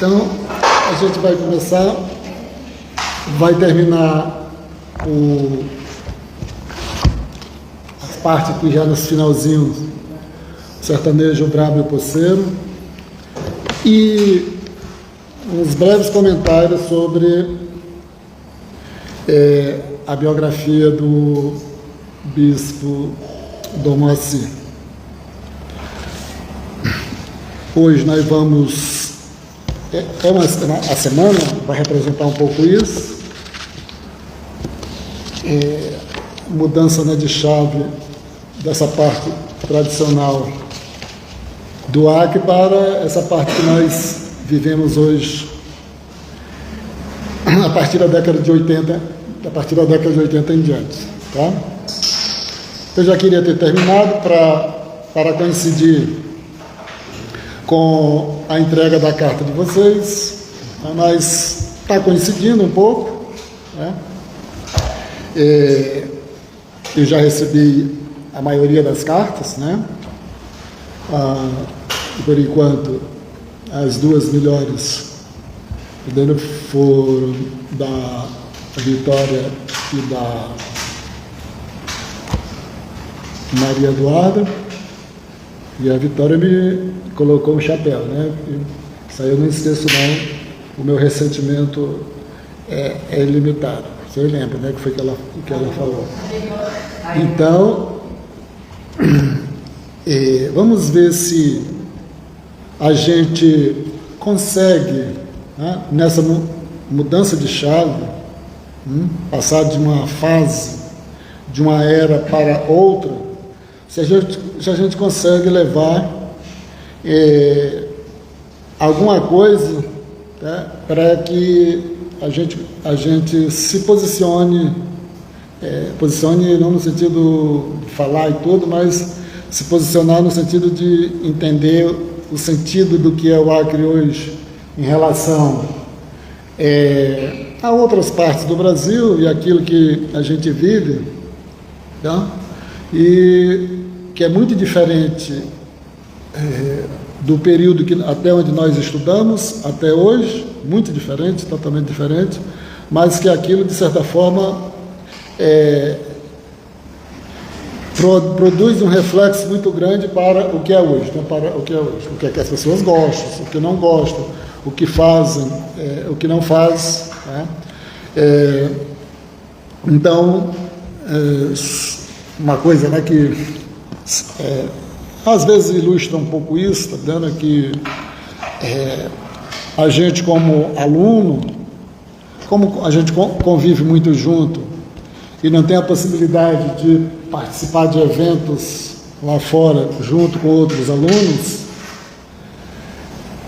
Então, a gente vai começar, vai terminar as partes que já nos finalzinhos, sertanejo, brabo e poceiro, e uns breves comentários sobre a biografia do bispo Dom Moacir. Hoje nós vamos... a semana vai representar um pouco isso. Mudança, né, de chave dessa parte tradicional do Acre para essa parte que nós vivemos hoje, a partir da década de 80, em diante, tá? Eu já queria ter terminado para coincidir com a entrega da carta de vocês, mas está coincidindo um pouco, né? Eu já recebi a maioria das cartas, né? Por enquanto, as duas melhores foram da Vitória e da Maria Eduarda, e a Vitória me colocou o chapéu, né? Isso aí eu não esqueço não, o meu ressentimento é ilimitado. Você lembra, né, que foi que ela falou. Então, vamos ver se a gente consegue, né, nessa mudança de chave, passar de uma fase, de uma era para outra, se a gente consegue levar alguma coisa, tá, para que a gente se posicione, posicione não no sentido de falar e tudo, mas se posicionar no sentido de entender o sentido do que é o Acre hoje em relação a outras partes do Brasil e aquilo que a gente vive, tá? E que é muito diferente do período até onde nós estudamos, até hoje, muito diferente, totalmente diferente, mas que aquilo, de certa forma, produz um reflexo muito grande para o que é hoje, né? Para o que é hoje, o que é que as pessoas gostam, o que não gostam, o que fazem, o que não faz, né? Então, uma coisa, né, que às vezes ilustra um pouco isso, está vendo, que a gente como aluno, como a gente convive muito junto e não tem a possibilidade de participar de eventos lá fora junto com outros alunos,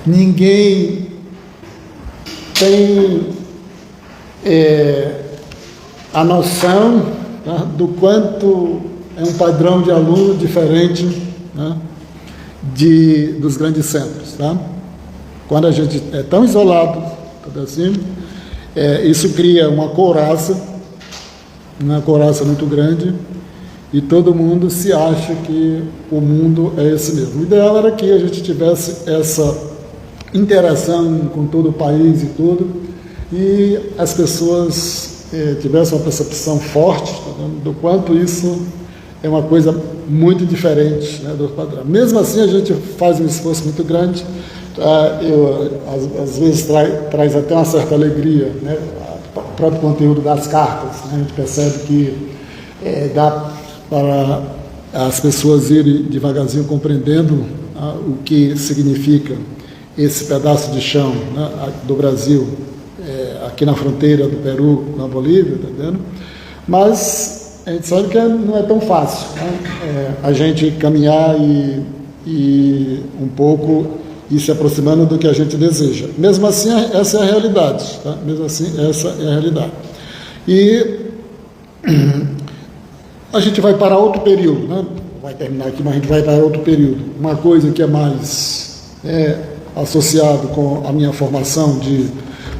ninguém tem a noção, tá, do quanto é um padrão de aluno diferente, né, dos grandes centros, tá? Quando a gente é tão isolado, assim, isso cria uma couraça muito grande, e todo mundo se acha que o mundo é esse mesmo. O ideal era que a gente tivesse essa interação com todo o país e tudo, e as pessoas tivessem uma percepção forte, tá, do quanto isso é uma coisa muito diferente, né, do padrão. Mesmo assim, a gente faz um esforço muito grande. Às vezes traz até uma certa alegria, né, o próprio conteúdo das cartas, né, a gente percebe que dá para as pessoas irem devagarzinho compreendendo o que significa esse pedaço de chão, né, do Brasil, aqui na fronteira do Peru com a Bolívia, tá vendo? Mas a gente sabe que não é tão fácil, né, a gente caminhar e um pouco ir se aproximando do que a gente deseja. Mesmo assim, essa é a realidade, tá? Mesmo assim, essa é a realidade. E a gente vai para outro período, né? Vai terminar aqui, mas a gente vai para outro período. Uma coisa que é mais associado com a minha formação de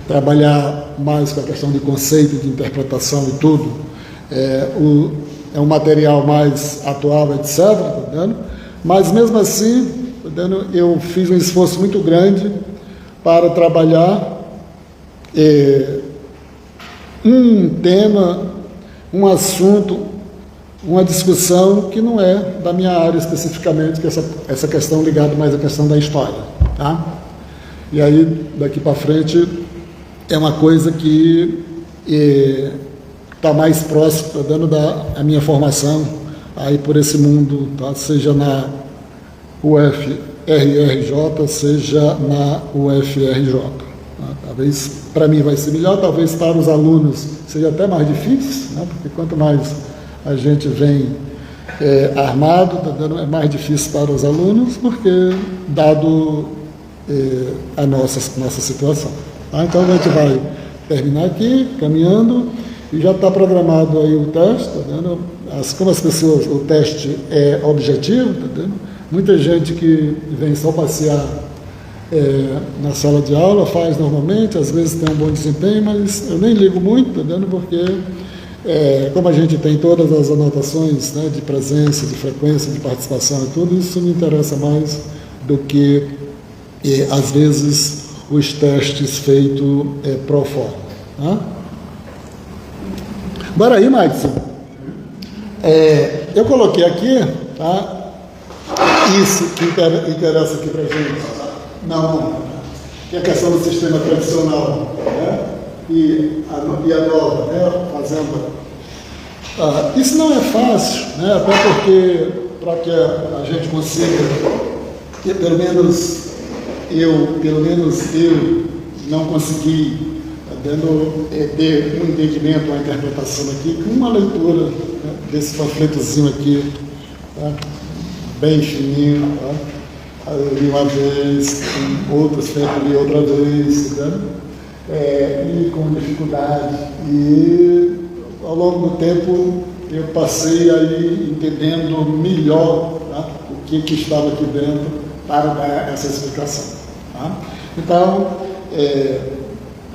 trabalhar mais com a questão de conceito, de interpretação e tudo, é um material mais atual, etc., tá vendo? Mas mesmo assim, tá vendo, eu fiz um esforço muito grande para trabalhar um tema, um assunto, uma discussão que não é da minha área especificamente, que é essa questão ligada mais à questão da história, tá? E aí, daqui para frente, é uma coisa que está mais próximo, está dando a minha formação aí por esse mundo, tá? Seja na UFRJ, seja na UFRJ. Tá? Talvez para mim vai ser melhor, talvez para os alunos seja até mais difícil, né? Porque quanto mais a gente vem armado, é mais difícil para os alunos, porque dado a nossa situação. Tá? Então a gente vai terminar aqui, caminhando, e já está programado aí o teste, tá vendo? Como as pessoas, o teste é objetivo, tá vendo? Muita gente que vem só passear na sala de aula faz normalmente, às vezes tem um bom desempenho, mas eu nem ligo muito, tá vendo? Porque como a gente tem todas as anotações, né, de presença, de frequência, de participação e tudo, isso me interessa mais do que, às vezes, os testes feitos pro forma. Tá? Bora aí, Madison. Eu coloquei aqui, tá? Isso que interessa aqui para a gente. Não, que é a questão do sistema tradicional, né? E a nova, né? Fazenda. Isso não é fácil, né? Até porque, para que a gente consiga, e pelo menos eu não consegui ter um entendimento, uma interpretação aqui, uma leitura, né, desse panfletozinho aqui, tá? Bem fininho, tá? Eu li uma vez, outras eu li outra vez, tá? E com dificuldade. E ao longo do tempo eu passei aí entendendo melhor, tá? O que estava aqui dentro para dar essa explicação. Tá? Então,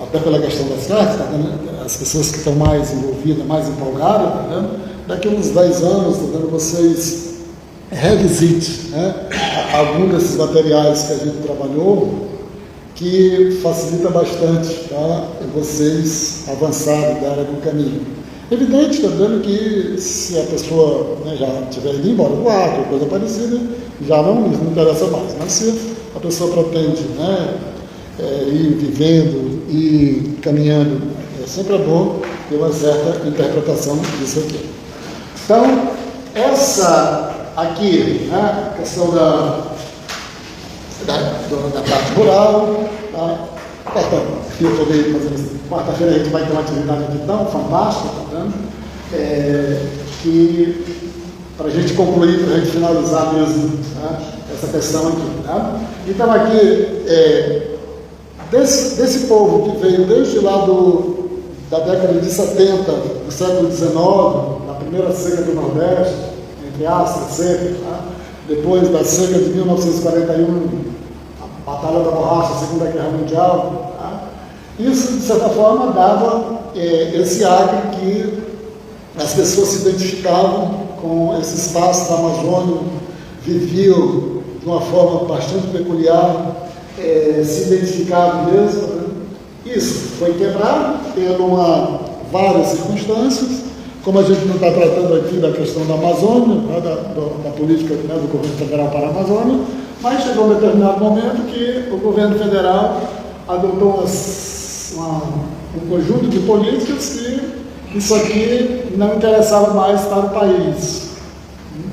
até pela questão das cartas, tá vendo? As pessoas que estão mais envolvidas, mais empolgadas, tá vendo? Daqui a uns 10 anos, tá vendo? Vocês revisite, né, algum desses materiais que a gente trabalhou, que facilita bastante, tá, vocês avançarem, darem algum caminho. Evidente, está vendo que se a pessoa, né, já tiver ido embora do ato, coisa parecida, já não interessa mais. Mas se a pessoa pretende, né, ir vivendo e caminhando, sempre é bom ter uma certa interpretação disso aqui. Então, essa aqui, né, a questão da parte rural, tá? Eu estou fazendo isso. Quarta-feira a gente vai ter uma atividade aqui tão fantástica, tá vendo? Que para a gente concluir, para a gente finalizar mesmo, tá? Essa questão aqui. Tá? Então aqui, desse povo que veio desde lá da década de 70, do século XIX, na primeira seca do Nordeste, entre aspas, seca, tá? Depois da seca de 1941, a Batalha da Borracha, a Segunda Guerra Mundial, tá? Isso, de certa forma, dava esse ar que as pessoas se identificavam com esse espaço da Amazônia, viviam de uma forma bastante peculiar, se identificavam mesmo. Né? Isso foi quebrado por várias circunstâncias. Como a gente não está tratando aqui da questão da Amazônia, né, da política, né, do governo federal para a Amazônia, mas chegou um determinado momento que o governo federal adotou um conjunto de políticas que isso aqui não interessava mais para o país.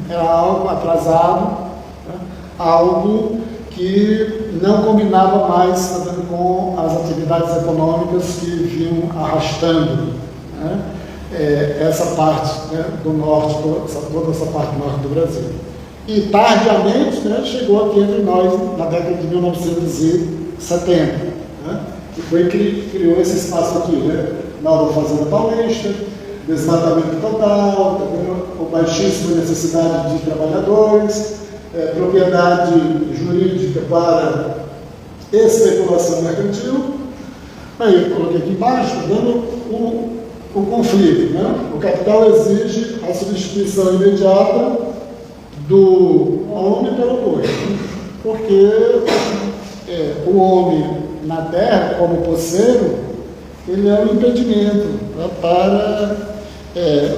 Era algo atrasado, né, algo que não combinava mais, tá vendo, com as atividades econômicas que vinham arrastando, né, essa parte, né, do norte, toda essa parte norte do Brasil. E tardiamente, né, chegou aqui entre nós na década de 1970, né, e foi que criou esse espaço aqui, né, Nova Fazenda Paulista, desmatamento total, com baixíssima necessidade de trabalhadores, propriedade jurídica para especulação mercantil. Aí eu coloquei aqui embaixo, dando o conflito, né? O capital exige a substituição imediata do homem pelo boi, porque o homem na terra, como poceiro, ele é um impedimento para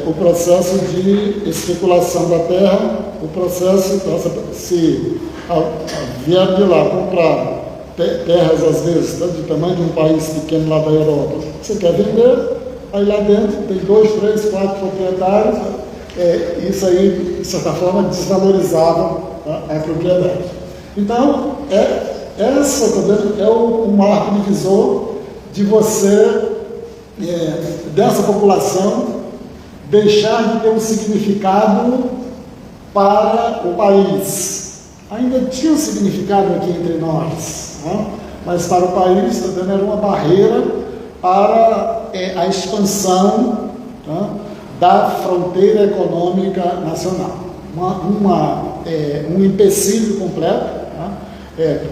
o processo de especulação da terra, o processo, se vier de lá comprar terras, às vezes, do tamanho de um país pequeno lá da Europa, você quer vender, aí lá dentro tem 2, 3, 4 proprietários, isso aí, de certa forma, desvalorizava a propriedade. Então, essa é o marco divisor de você, dessa população, deixar de ter um significado para o país. Ainda tinha um significado aqui entre nós, né? Mas para o país também era uma barreira para a expansão, tá, da fronteira econômica nacional. Um empecilho completo, tá,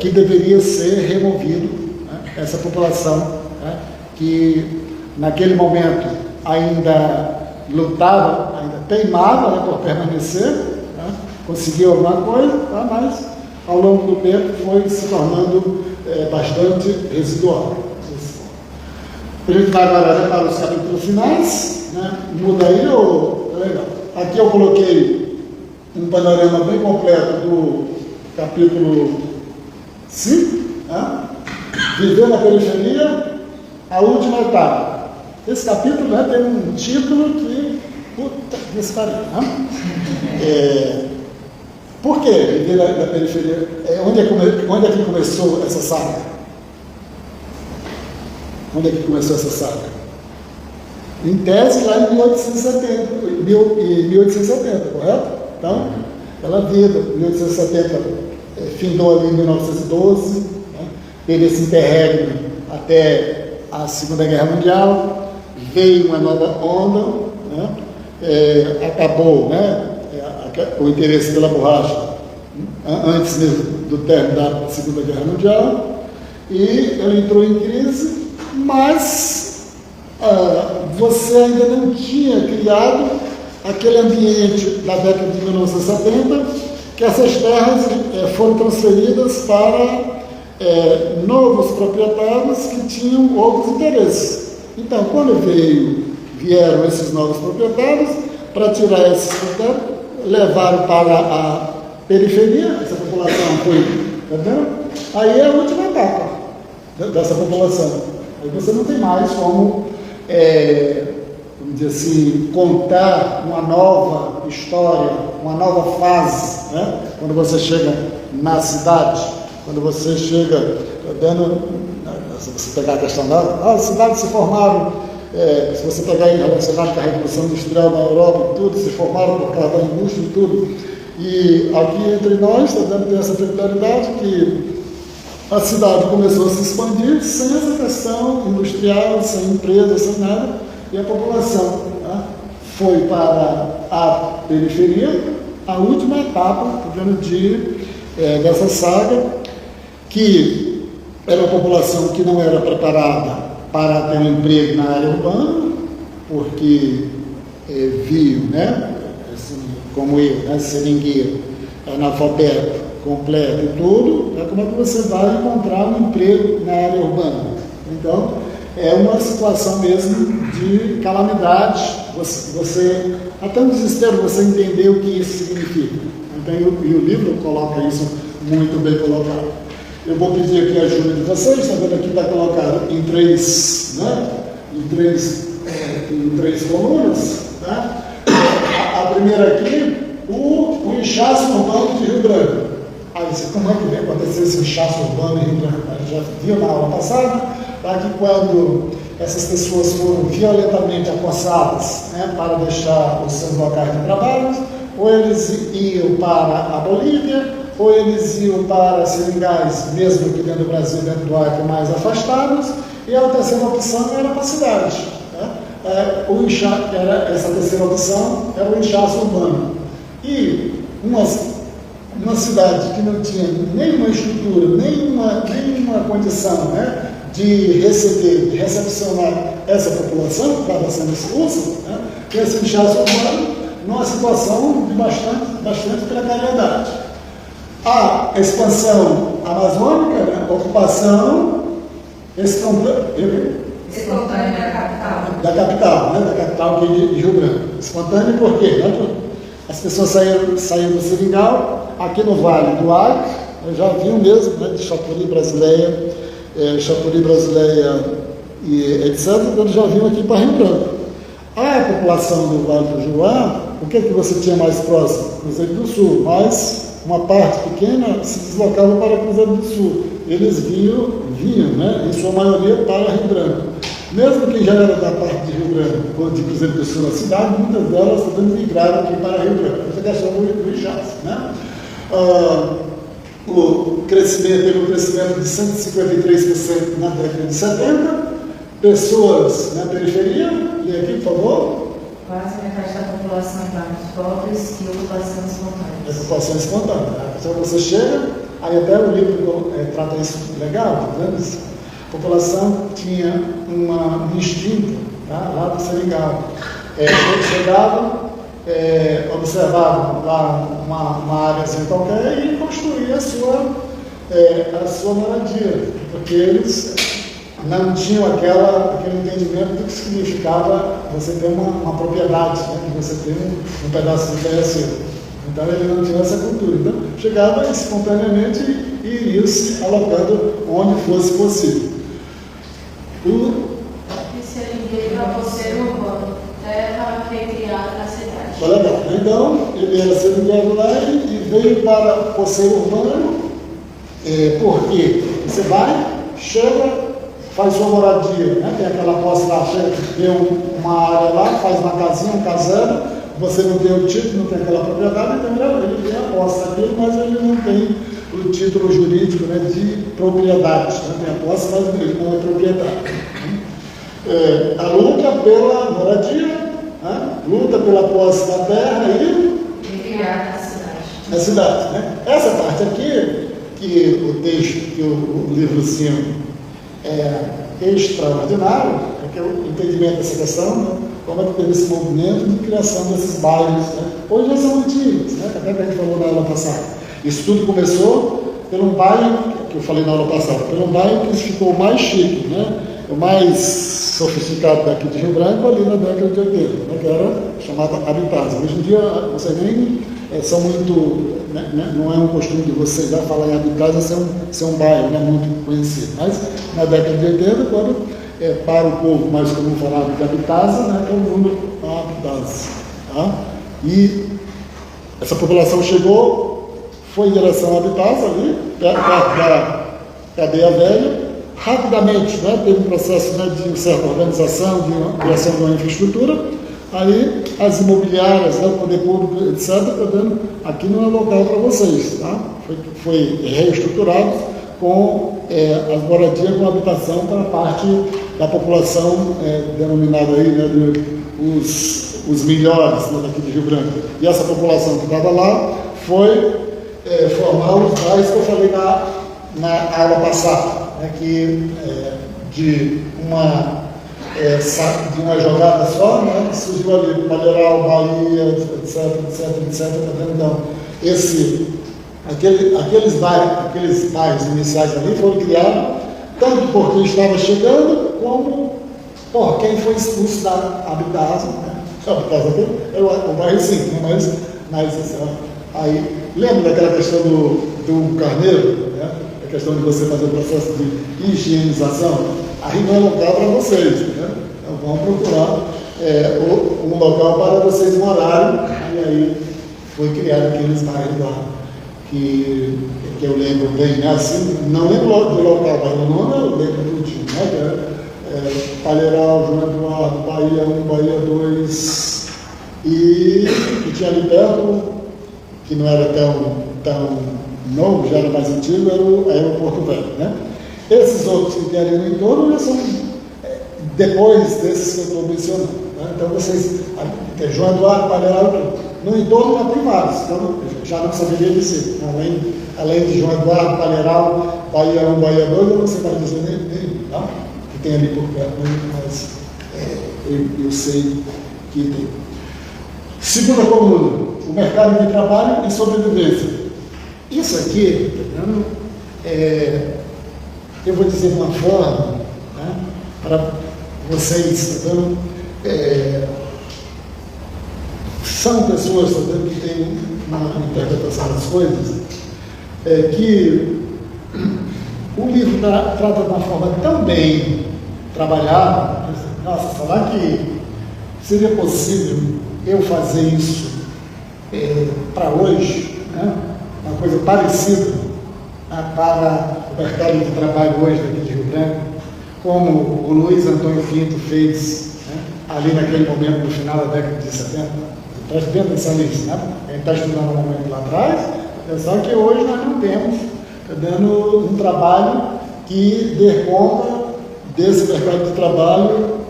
que deveria ser removido, né? Essa população, tá, que naquele momento ainda lutava, ainda teimava, né, por permanecer, né? Conseguiu alguma coisa, tá, mas ao longo do tempo foi se tornando bastante residual. A gente vai agora para os capítulos finais, né? Muda aí, legal. Aqui eu coloquei um panorama bem completo do capítulo 5, né? Viver na periferia, a última etapa. Esse capítulo, né, tem um título que, puta que pariu, né? Por que viver na periferia? Onde é que começou essa saga? Onde é que começou essa saga? Em tese, lá em 1870, correto? Então, ela vida, 1870, findou ali em 1912, né? Teve esse interregno até a Segunda Guerra Mundial, veio uma nova onda, né? Acabou, né, o interesse pela borracha antes mesmo do término da Segunda Guerra Mundial, e ela entrou em crise, mas você ainda não tinha criado aquele ambiente da década de 1970, que essas terras foram transferidas para novos proprietários que tinham outros interesses. Então, quando vieram esses novos proprietários, para tirar esses proprietários, levaram para a periferia, essa população foi, tá vendo? Aí é a última etapa dessa população. Aí você não tem mais como, vamos dizer assim, contar uma nova história, uma nova fase, né? Quando você chega na cidade, quando você chega se você pegar a questão as cidades se formaram, se você pegar em relacionado com a Revolução Industrial na Europa e tudo, se formaram por causa da indústria e tudo. E aqui entre nós, tem essa peculiaridade que a cidade começou a se expandir sem essa questão industrial, sem empresa, sem nada, e a população, né, foi para a periferia, a última etapa dessa saga, que era uma população que não era preparada para ter um emprego na área urbana, porque viu, né, assim, como eu, né, seringueiro, analfabeto, completo e tudo, como é que você vai encontrar um emprego na área urbana? Então, é uma situação mesmo de calamidade, você até no desespero, você entender o que isso significa. Então, e o livro coloca isso muito bem colocado. Eu vou pedir aqui a ajuda de vocês, está vendo aqui, está colocado em três, né? em três colunas, tá? A primeira aqui, o inchaço urbano de Rio Branco. Aí você, como é que vem acontecer esse inchaço urbano em Rio Branco? A gente já viu na aula passada, tá? Que quando essas pessoas foram violentamente acossadas, né, para deixar os seus locais de trabalho, ou eles iam para a Bolívia, ou eles iam para seringais, mesmo que dentro do Brasil, dentro do Acre, mais afastados, e a terceira opção era para a cidade. Né? Essa terceira opção era o inchaço urbano. E uma cidade que não tinha nenhuma estrutura, nenhuma condição, né, de receber, de recepcionar essa população que estava sendo expulsa, né, que esse inchaço urbano numa situação de bastante precariedade. A expansão amazônica, né? Ocupação espontânea da capital, né? Da capital aqui de Rio Branco. Espontânea por quê? As pessoas saíram do Seringal, aqui no Vale do Acre, já viam mesmo, né? De Chapuri, Brasileia e etc., eles já vinham aqui para Rio Branco. A população do Vale do Juruá, o que você tinha mais próximo? Cruzeiro do Sul, mas uma parte pequena se deslocava para Cruzeiro do Sul. Eles vinham, né, em sua maioria, para Rio Branco. Mesmo quem já era da parte de Rio Branco, ou de Cruzeiro do Sul, a cidade, muitas delas também migraram aqui para Rio Branco. Essa questão do inchaço, né? Teve um crescimento de 153% na década de 70, pessoas na periferia, e aqui, por favor. Quase metade da população em bairros pobres e ocupação espontânea. Ocupação espontânea. Então você chega, aí até o livro trata isso legal, tá vendo isso? A população tinha um instinto, tá? Lá do Seringal. Eles chegavam, observavam lá uma área qualquer e construíam a sua moradia, porque eles não tinham aquele entendimento do que significava você ter uma propriedade, né? Que você tem um pedaço de terra seu. Então ele não tinha essa cultura. Então chegava espontaneamente e iria se alocando onde fosse possível. E se ele veio para você urbano, terra recriada na cidade? Foi legal. Então ele era seringueiro lá e veio para Poceiro Urbano, porque você vai, chega, faz sua moradia, né? Tem aquela posse lá, tem uma área lá, faz uma casinha, um caseiro, você não tem o título, não tem aquela propriedade, então ele tem a posse daquilo, mas ele não tem o título jurídico, né, de propriedade, né? Tem a posse, mas ele não é proprietário. A luta pela moradia, né? Luta pela posse da terra e Criar na cidade. na cidade, né? Essa parte aqui, que o texto, que o livrozinho extraordinário, é o entendimento dessa questão, né? Como é que teve esse movimento de criação desses bairros, né? Hoje já são antigos, né? Até que a gente falou na aula passada. Isso tudo começou pelo bairro, que eu falei na aula passada, pelo bairro que ficou mais chique, né? O mais sofisticado daqui de Rio Branco, ali na década de 80, né? Que era chamada Habitats. Hoje em dia, você nem são muito, né? Não é um costume de você já falar em Habitats, ser um bairro, né? Muito conhecido. Mas na década de 80, quando para o povo mais comum falar de Habitats, né? Todo mundo Habitats. Tá? E essa população chegou, foi em direção a Habitats, ali, perto da Cadeia Velha. Rapidamente, né, teve um processo, né, de certa organização, de criação de uma infraestrutura. Aí as imobiliárias, né, o poder público, etc., está dando aqui não é local para vocês. Tá? Foi reestruturado com as moradias com habitação para a parte da população denominada aí, né, os melhores, né, daqui de Rio Branco. E essa população que estava lá foi formar os bairros que eu falei na aula passada. Que de uma jogada só, né, surgiu ali Palheiral, Bahia, etc. Então, aqueles bairros iniciais ali foram criados tanto por quem estava chegando, como por quem foi expulso da Habitats. Né? A Habitats aqui é o bairro 5, né? mas aí, lembra daquela questão do Carneiro, né? A questão de você fazer o processo de higienização? Aí não é local para vocês, né? Então vamos procurar um local para vocês morarem, e aí foi criado aqueles bairros lá, que eu lembro bem, né? Assim, não lembro do local, mas o nome eu lembro tudinho, né? Palheiral, João Eduardo, Bahia 1, Bahia 2, e tinha ali perto, que não era tão novo, já era mais antigo, era o Aeroporto Velho, né? Esses outros que tem ali no entorno já são depois desses que eu estou mencionando, né? Então vocês, tem João Eduardo, Palheiral, no entorno já tem vários, então já não saberia dizer, além de João Eduardo, Palheiral, Bahia 1, Bahia 2, eu não sei mais dizer nem tá? Que tem ali por perto, mas eu sei que tem. Segunda coluna, o mercado de trabalho e sobrevivência. Isso aqui, eu vou dizer de uma forma, né, para vocês, tá vendo? São pessoas, tá vendo, que têm uma interpretação das coisas, que o livro trata de uma forma tão bem trabalhada. Nossa, falar que seria possível eu fazer isso para hoje, né? Uma coisa parecida, né, para o mercado de trabalho hoje daqui de Rio Branco, como o Luiz Antônio Pinto fez, né, ali naquele momento, no final da década de 70. Preste bem atenção nisso, né? A gente está estudando um momento lá atrás, só que hoje nós não temos, dando um trabalho que dê conta desse mercado de trabalho.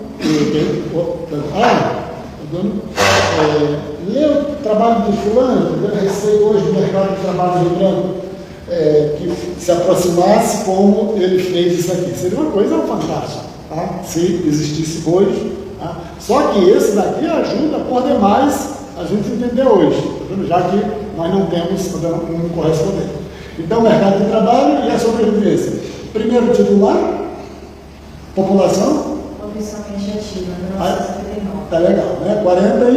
Lê o trabalho de fulano, eu recebi hoje no mercado de trabalho de branco, que se aproximasse como ele fez isso aqui. Seria uma coisa fantástica, tá? Se existisse hoje. Tá? Só que esse daqui ajuda por demais a gente entender hoje, tá, já que nós não temos um correspondente. Então, mercado de trabalho e a sobrevivência. Primeiro titular, população. Oficialmente ativa, 1979. Tá legal, né? 40 e?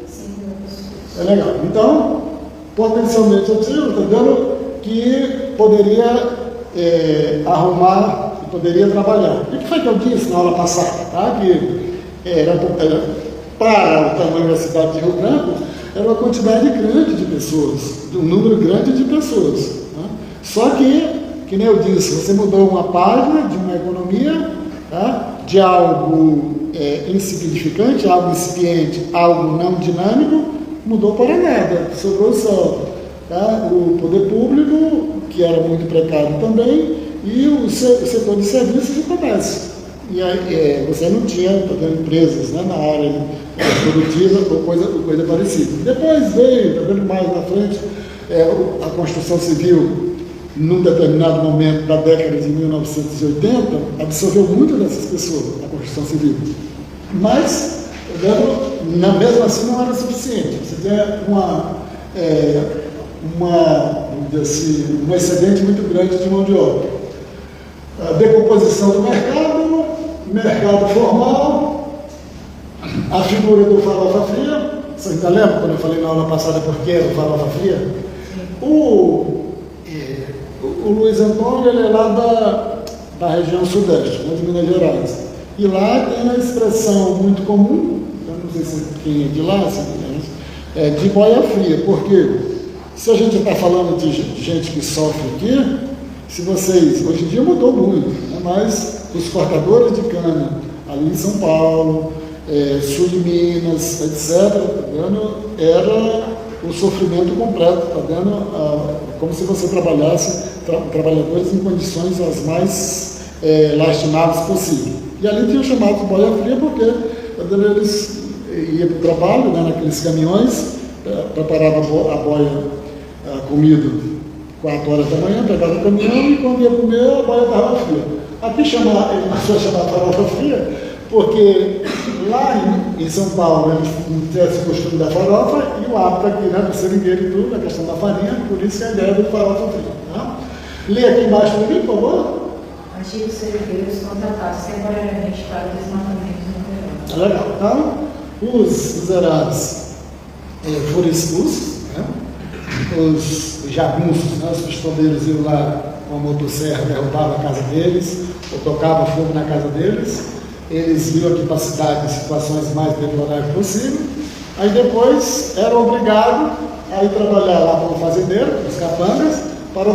5 mil pessoas. É legal. Então, potencialmente ativo, está dando que poderia arrumar e poderia trabalhar. O que foi que eu disse na aula passada? Tá? Que era para o tamanho da cidade de Rio Branco, era uma quantidade grande de pessoas, um número grande de pessoas. Né? Só que nem eu disse, você mudou uma página de uma economia, tá? De algo insignificante, algo incipiente, algo não dinâmico, mudou para nada, sobrou só, tá? O poder público, que era muito precário também, e o setor de serviços e comércio. E aí, você não tinha empresas, né, na área produtiva ou coisa parecida. Depois veio, tá vendo mais na frente, a construção civil, num determinado momento da década de 1980, absorveu muito dessas pessoas, a construção civil. Mas, mesmo assim, não era suficiente. Você tem vamos dizer assim, um excedente muito grande de mão de obra. A decomposição do mercado formal, a figura do farofa fria. Você ainda lembra quando eu falei na aula passada por que era o farofa fria? O Luiz Antônio, ele é lá da região sudeste, né, de Minas Gerais. E lá tem uma expressão muito comum, eu não sei se quem é de lá, de boia fria, porque se a gente está falando de gente que sofre aqui, se vocês, hoje em dia mudou muito, né, mas os cortadores de cana ali em São Paulo, sul de Minas, etc., tá vendo, era o sofrimento completo, tá vendo? Como se você trabalhasse trabalhadores em condições as mais lastimáveis possível. E ali tinha chamado de boia fria porque eles iam para o trabalho, né, naqueles caminhões, preparavam a boia, a comida 4 horas da manhã, pegava o caminhão e quando ia comer a boia estava fria. Aqui ele passou a chamar farofa fria porque lá em São Paulo eles não tinham esse costume da farofa e o hábito aqui, né, do seringueiro e tudo, a questão da farinha, por isso que a ideia do farofa fria. Tá? Lê aqui embaixo do livro, por favor. Antigos seringueiros contratados temporariamente para o desmatamento no verão. Legal. Então, os miseráveis foram expulsos, né? Os jagunços, né? Os pistoleiros iam lá com a motosserra, derrubavam a casa deles, ou tocavam fogo na casa deles. Eles iam aqui para a cidade em situações mais deploráveis possível. Aí depois eram obrigados a ir trabalhar lá como fazendeiro, os capangas, para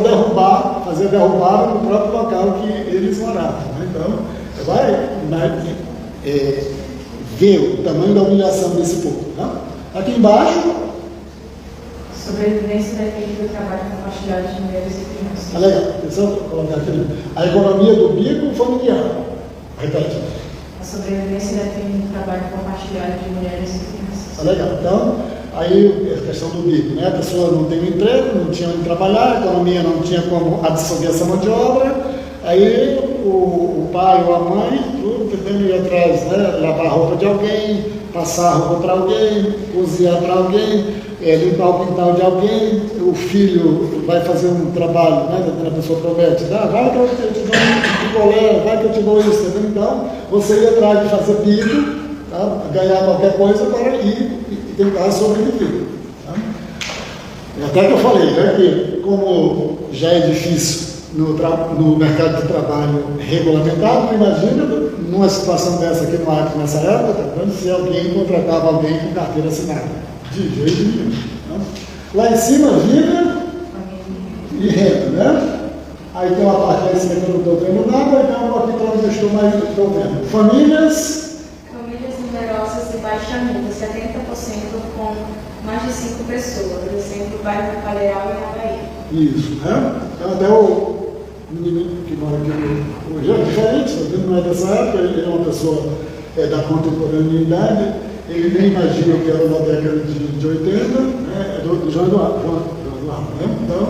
fazer derrubada no próprio local que eles moravam. Né? Então, vai ver o tamanho da humilhação desse povo. Né? Aqui embaixo. Sobrevivência depende do trabalho compartilhado de mulheres e crianças. Legal, atenção, colocar aqui. A economia do bico familiar. Repete. A sobrevivência depende do trabalho compartilhado de mulheres e crianças. Legal, então, aí a questão do bico, né? A pessoa não tem um emprego, não tinha onde trabalhar, a economia não tinha como absorver essa mão de obra, aí o pai ou a mãe, tudo tentando ir atrás, né? Lavar a roupa de alguém, passar a roupa para alguém, cozinhar para alguém, limpar o quintal de alguém, o filho vai fazer um trabalho, né? A pessoa promete, vai que eu te dou um picolé, vai que eu te dou isso, entendeu? Então, você ia atrás de fazer bico, tá? Ganhar qualquer coisa para ir e tentar sobreviver. Tá? Até que eu falei, né, que como já é difícil no mercado de trabalho regulamentado, imagina numa situação dessa aqui no Acre nessa época, tá? Se alguém contratava alguém com carteira assinada. De jeito nenhum. Né? Lá em cima, vida e renda, né? Aí tem uma parte aí que eu não estou vendo nada, então aqui para onde eu estou mais estou vendo. Famílias numerosas e baixa renda, 70% com mais de 5 pessoas, por exemplo, bairro do Palheiral e Havaí. Isso, né? Então até o menino que mora aqui hoje é diferente, não é dessa época, ele é uma pessoa da contemporaneidade, ele nem imagina o que era na década de 80, né? É do João Eduardo, né? Então,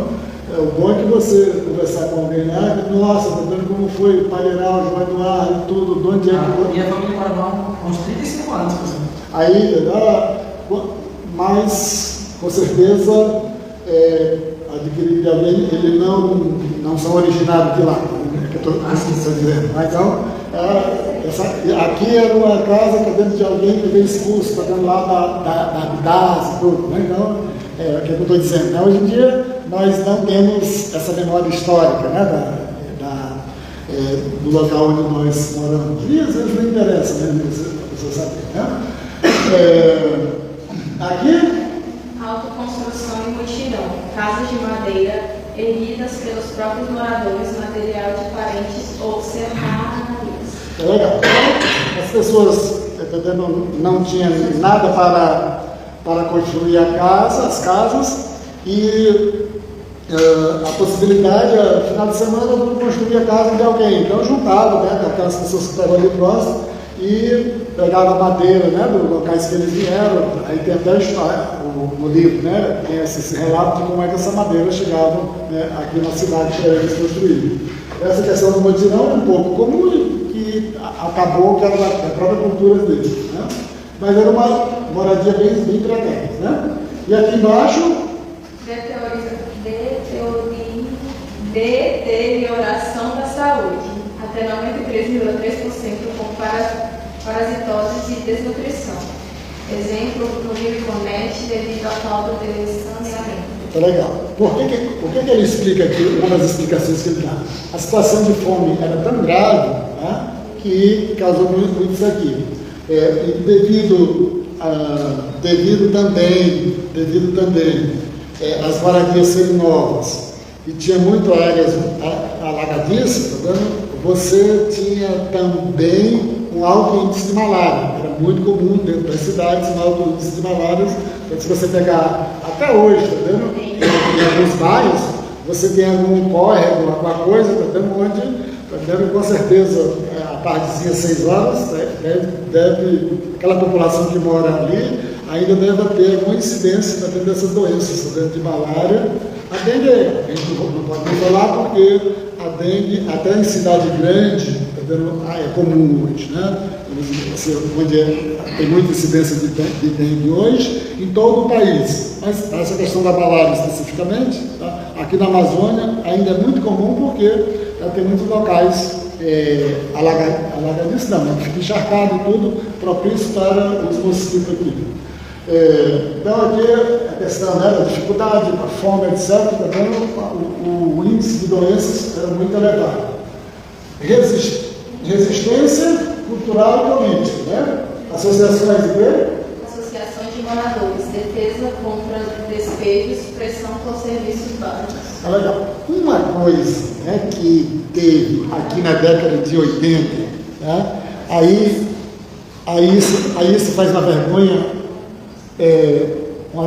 o bom é que você conversar com alguém lá, nossa, tá vendo como foi o Palheiral, João Eduardo, tudo, de onde é que... Minha família mora lá há uns 35 anos, por exemplo. Aí, mas, com certeza, adquirido de alguém, ele não são originários de lá, né? Que eu estou dizendo. Então, aqui era uma casa que dentro de alguém que veio expulso, está dentro lá da Bidas e tudo, né? Então, o que eu estou dizendo, né? Hoje em dia, nós não temos essa memória histórica, né? Do local onde nós moramos. E às vezes não interessa, né? A pessoa saber, né? Aqui, autoconstrução e mutirão, casas de madeira erguidas pelos próprios moradores, material de parentes ou serrarias. É legal. As pessoas não tinham nada para construir as casas e a possibilidade, no final de semana, de construir a casa de alguém. Então juntava, né, aquelas pessoas que estavam ali próximas e pegava madeira, né, dos locais que eles vieram. Aí tem até a história no livro, né, tem esse relato de como é que essa madeira chegava, né, aqui na cidade para eles construírem. Essa questão do mutirão é um pouco comum e acabou que era da própria cultura deles, né? Mas era uma moradia bem precária, né? E aqui embaixo, deterioração da saúde, até 93,3% com parasitose e desnutrição. Exemplo, no Rio Conete, devido à falta de saneamento. Tá legal. Por que ele explica aqui, uma das explicações que ele dá? A situação de fome era tão grave, né, que causou muito isso aqui. Devido também às moradias serem novas e tinha muito áreas alagadiças, tá vendo? Você tinha também um alto índice de malária. Era muito comum dentro das cidades um alto índice de malária. Então, se você pegar até hoje, tá vendo? Em alguns bairros, você tem algum córrego, alguma coisa, tá vendo? Onde, tá vendo? Com certeza, a partezinha 6 horas, aquela população que mora ali, ainda deve ter alguma incidência tá vendo, dessas doenças, tá vendo? De malária. A dengue, a gente não pode falar porque a dengue, até em cidade grande, tá vendo? É comum hoje, né? Onde tem muita incidência de dengue hoje, em todo o país. Mas essa questão da malária especificamente, tá? Aqui na Amazônia ainda é muito comum porque tem muitos locais alagadiços, não, fica encharcado e tudo, propício para os mosquitos aqui. Então aqui a questão, né, da dificuldade, a fome, etc., tá vendo? O índice de doenças era muito elevado. Resistência cultural e política, né? Associações de quê? Associações de moradores, defesa contra despejo e supressão por serviços básicos. Ah, legal. Uma coisa, né, que teve aqui na década de 80, né, aí isso faz uma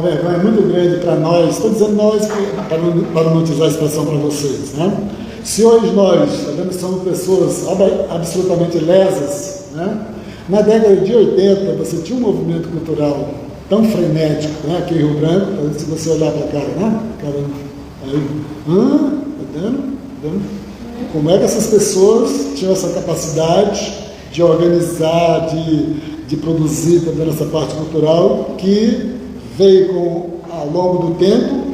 vergonha muito grande para nós. Estou dizendo nós para não utilizar a expressão para vocês, né? Se hoje nós, tá vendo, somos pessoas absolutamente lesas, né? Na década de 80 você tinha um movimento cultural tão frenético, né? Aqui em Rio Branco, se você olhar para cá, né? Aí, tá vendo? Como é que essas pessoas tinham essa capacidade de organizar, de produzir também essa parte cultural que veio ao longo do tempo,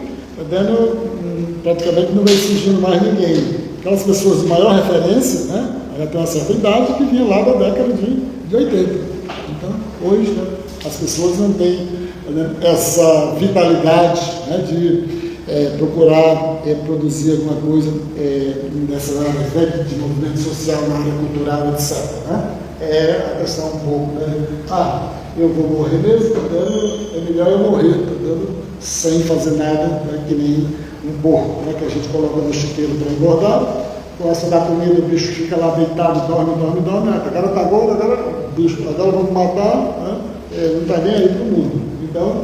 praticamente não veio surgindo mais ninguém. Aquelas pessoas de maior referência, né, ela tem uma certa idade que vinha lá da década de 80. Então, hoje, né, as pessoas não têm, né, essa vitalidade, né, de procurar produzir alguma coisa nessa área de movimento social, na área cultural, etc. Né? É a questão um pouco, né? Eu vou morrer mesmo, é melhor eu morrer, sem fazer nada, né, que nem um porco, né, que a gente coloca no chiqueiro para engordar, começa a dar comida, o bicho fica lá deitado, dorme, agora está gordo, agora vamos matar, né? Não está nem aí para o mundo. Então,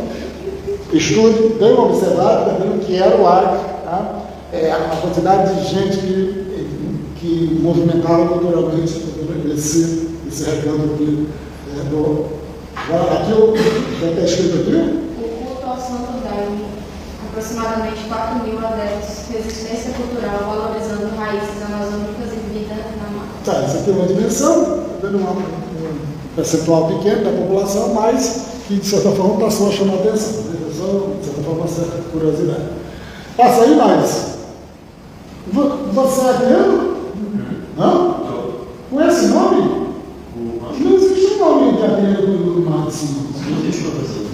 estude, bem observado, também que era o Acre, tá? A quantidade de gente que movimentava culturalmente esse recanto aqui. Aqui está escrito aqui? O culto ao Santo Daime, aproximadamente 4.000 adeptos, resistência cultural, valorizando raízes amazônicas e vida na mata. Tá, isso aqui é uma dimensão, dando um percentual pequeno da população, mas que de certa forma passou a chamar a atenção, né? De certa forma, uma certa curiosidade. Passa aí mais. Você é aquele? Não? Com esse nome? Não existe um nome de Adriano do Matos.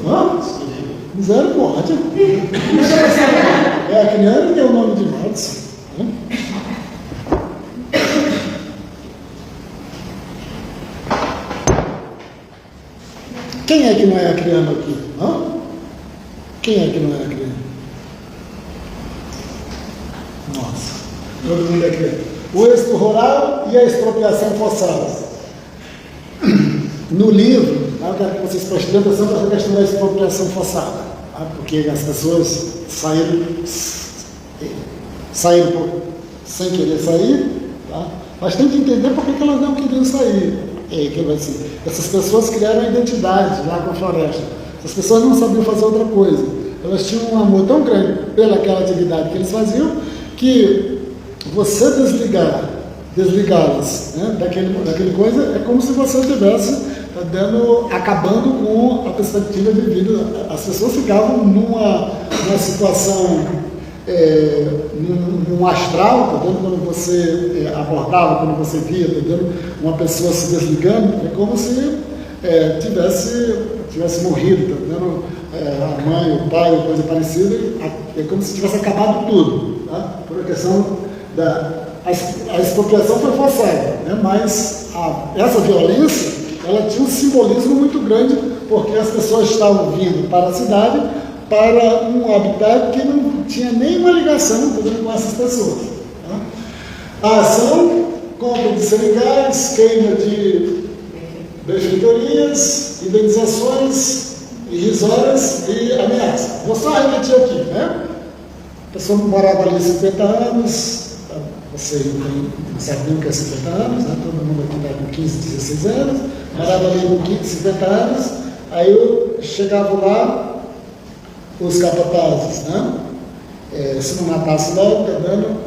Hã? Misericórdia. A criança tem o nome de Matos. Quem é que não é acriano aqui? Hã? Quem é que não é acriano? Nossa, todo mundo é acriano. O êxito rural e a expropriação forçada. No livro, eu quero que vocês prestem atenção para a questão da expropriação forçada, tá? Porque as pessoas saíram sem querer sair, tá? Mas tem que entender por que elas não queriam sair. Essas pessoas criaram a identidade lá com a floresta. As pessoas não sabiam fazer outra coisa. Elas tinham um amor tão grande pelaquela atividade que eles faziam, que você desligá-las, né, daquele coisa, é como se você estivesse acabando com a perspectiva de vida. As pessoas ficavam numa situação, num astral, quando você abordava, quando você via, uma pessoa se desligando, é como se tivesse morrido, a mãe, o pai, ou coisa parecida, é como se tivesse acabado tudo, tá? Por a questão a expropriação foi forçada, né? Mas essa violência, ela tinha um simbolismo muito grande, porque as pessoas estavam vindo para a cidade, para um habitat que não tinha nenhuma ligação com essas pessoas, tá? A ação, compra de seringais, queima de benfeitorias, indenizações irrisórias e ameaças. Vou só repetir aqui, né? A pessoa morava ali 50 anos, você não sabe nem o que é 50 anos, né? Todo mundo aqui está com 15, 16 anos, morava ali com 15, 50 anos, aí eu chegava lá, os capatazes, né? Se não matasse logo,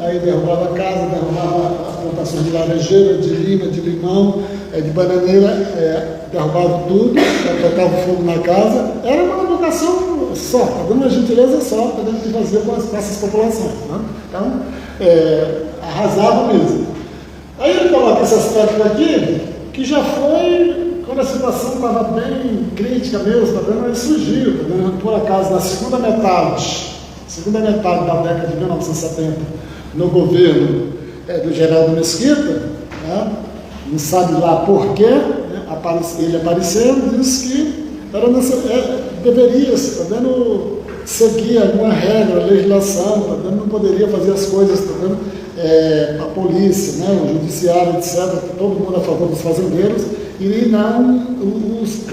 aí derrubava a casa, derrubava a plantação de laranjeira, de lima, de limão, de bananeira, derrubava tudo, botava fogo na casa. Era uma educação só, dando uma gentileza só, que fazia com essas populações, né? Então, arrasava mesmo. Aí ele coloca esse aspecto aqui, que já foi quando a situação estava bem crítica mesmo, ele surgiu, por acaso, na segunda metade da década de 1970, no governo do Geraldo Mesquita, né? Não sabe lá por quê, né? Ele apareceu e disse que deveria seguir alguma regra, legislação, não poderia fazer as coisas, a polícia, né? O judiciário, etc., todo mundo a favor dos fazendeiros, e não,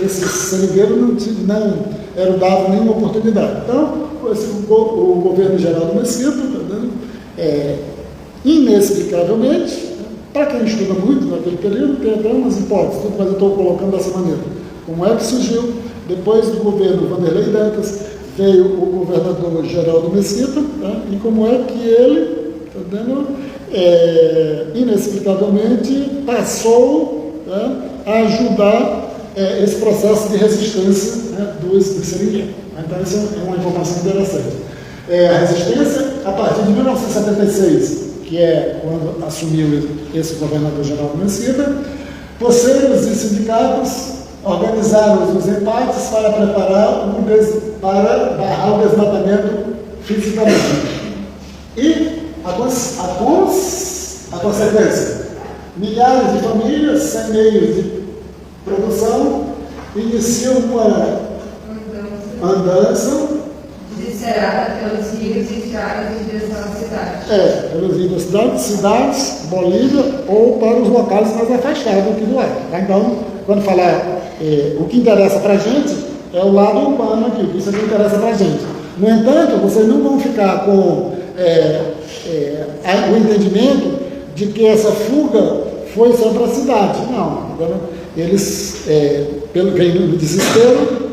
esses seringueiros não eram dados nenhuma oportunidade. Então, o governo Geraldo Mesquita, inexplicavelmente, para quem estuda muito naquele período, tem até umas hipóteses, mas eu estou colocando dessa maneira. Como é que surgiu? Depois do governo Vanderlei Dantas, veio o governador Geraldo Mesquita, tá? E como é que ele inexplicavelmente passou, né, a ajudar esse processo de resistência, né, dos seringueiros. Então, isso é uma informação interessante. A resistência, a partir de 1976, que é quando assumiu esse governador-geral Mesquita, vocês e sindicatos organizaram os empates para preparar para barrar o desmatamento fisicamente. E a consequência, milhares de famílias sem meios de produção iniciam uma andança descerrada pelos rios e estradas de direção à cidade. Pelos rios cidades, Bolívia, ou para os locais mais afastados aqui do lado. Então, quando falar o que interessa para a gente, é o lado urbano aqui, isso é o que interessa para a gente. No entanto, vocês não vão ficar com o entendimento de que essa fuga foi só para a cidade. Não. Eles, pelo que no desespero,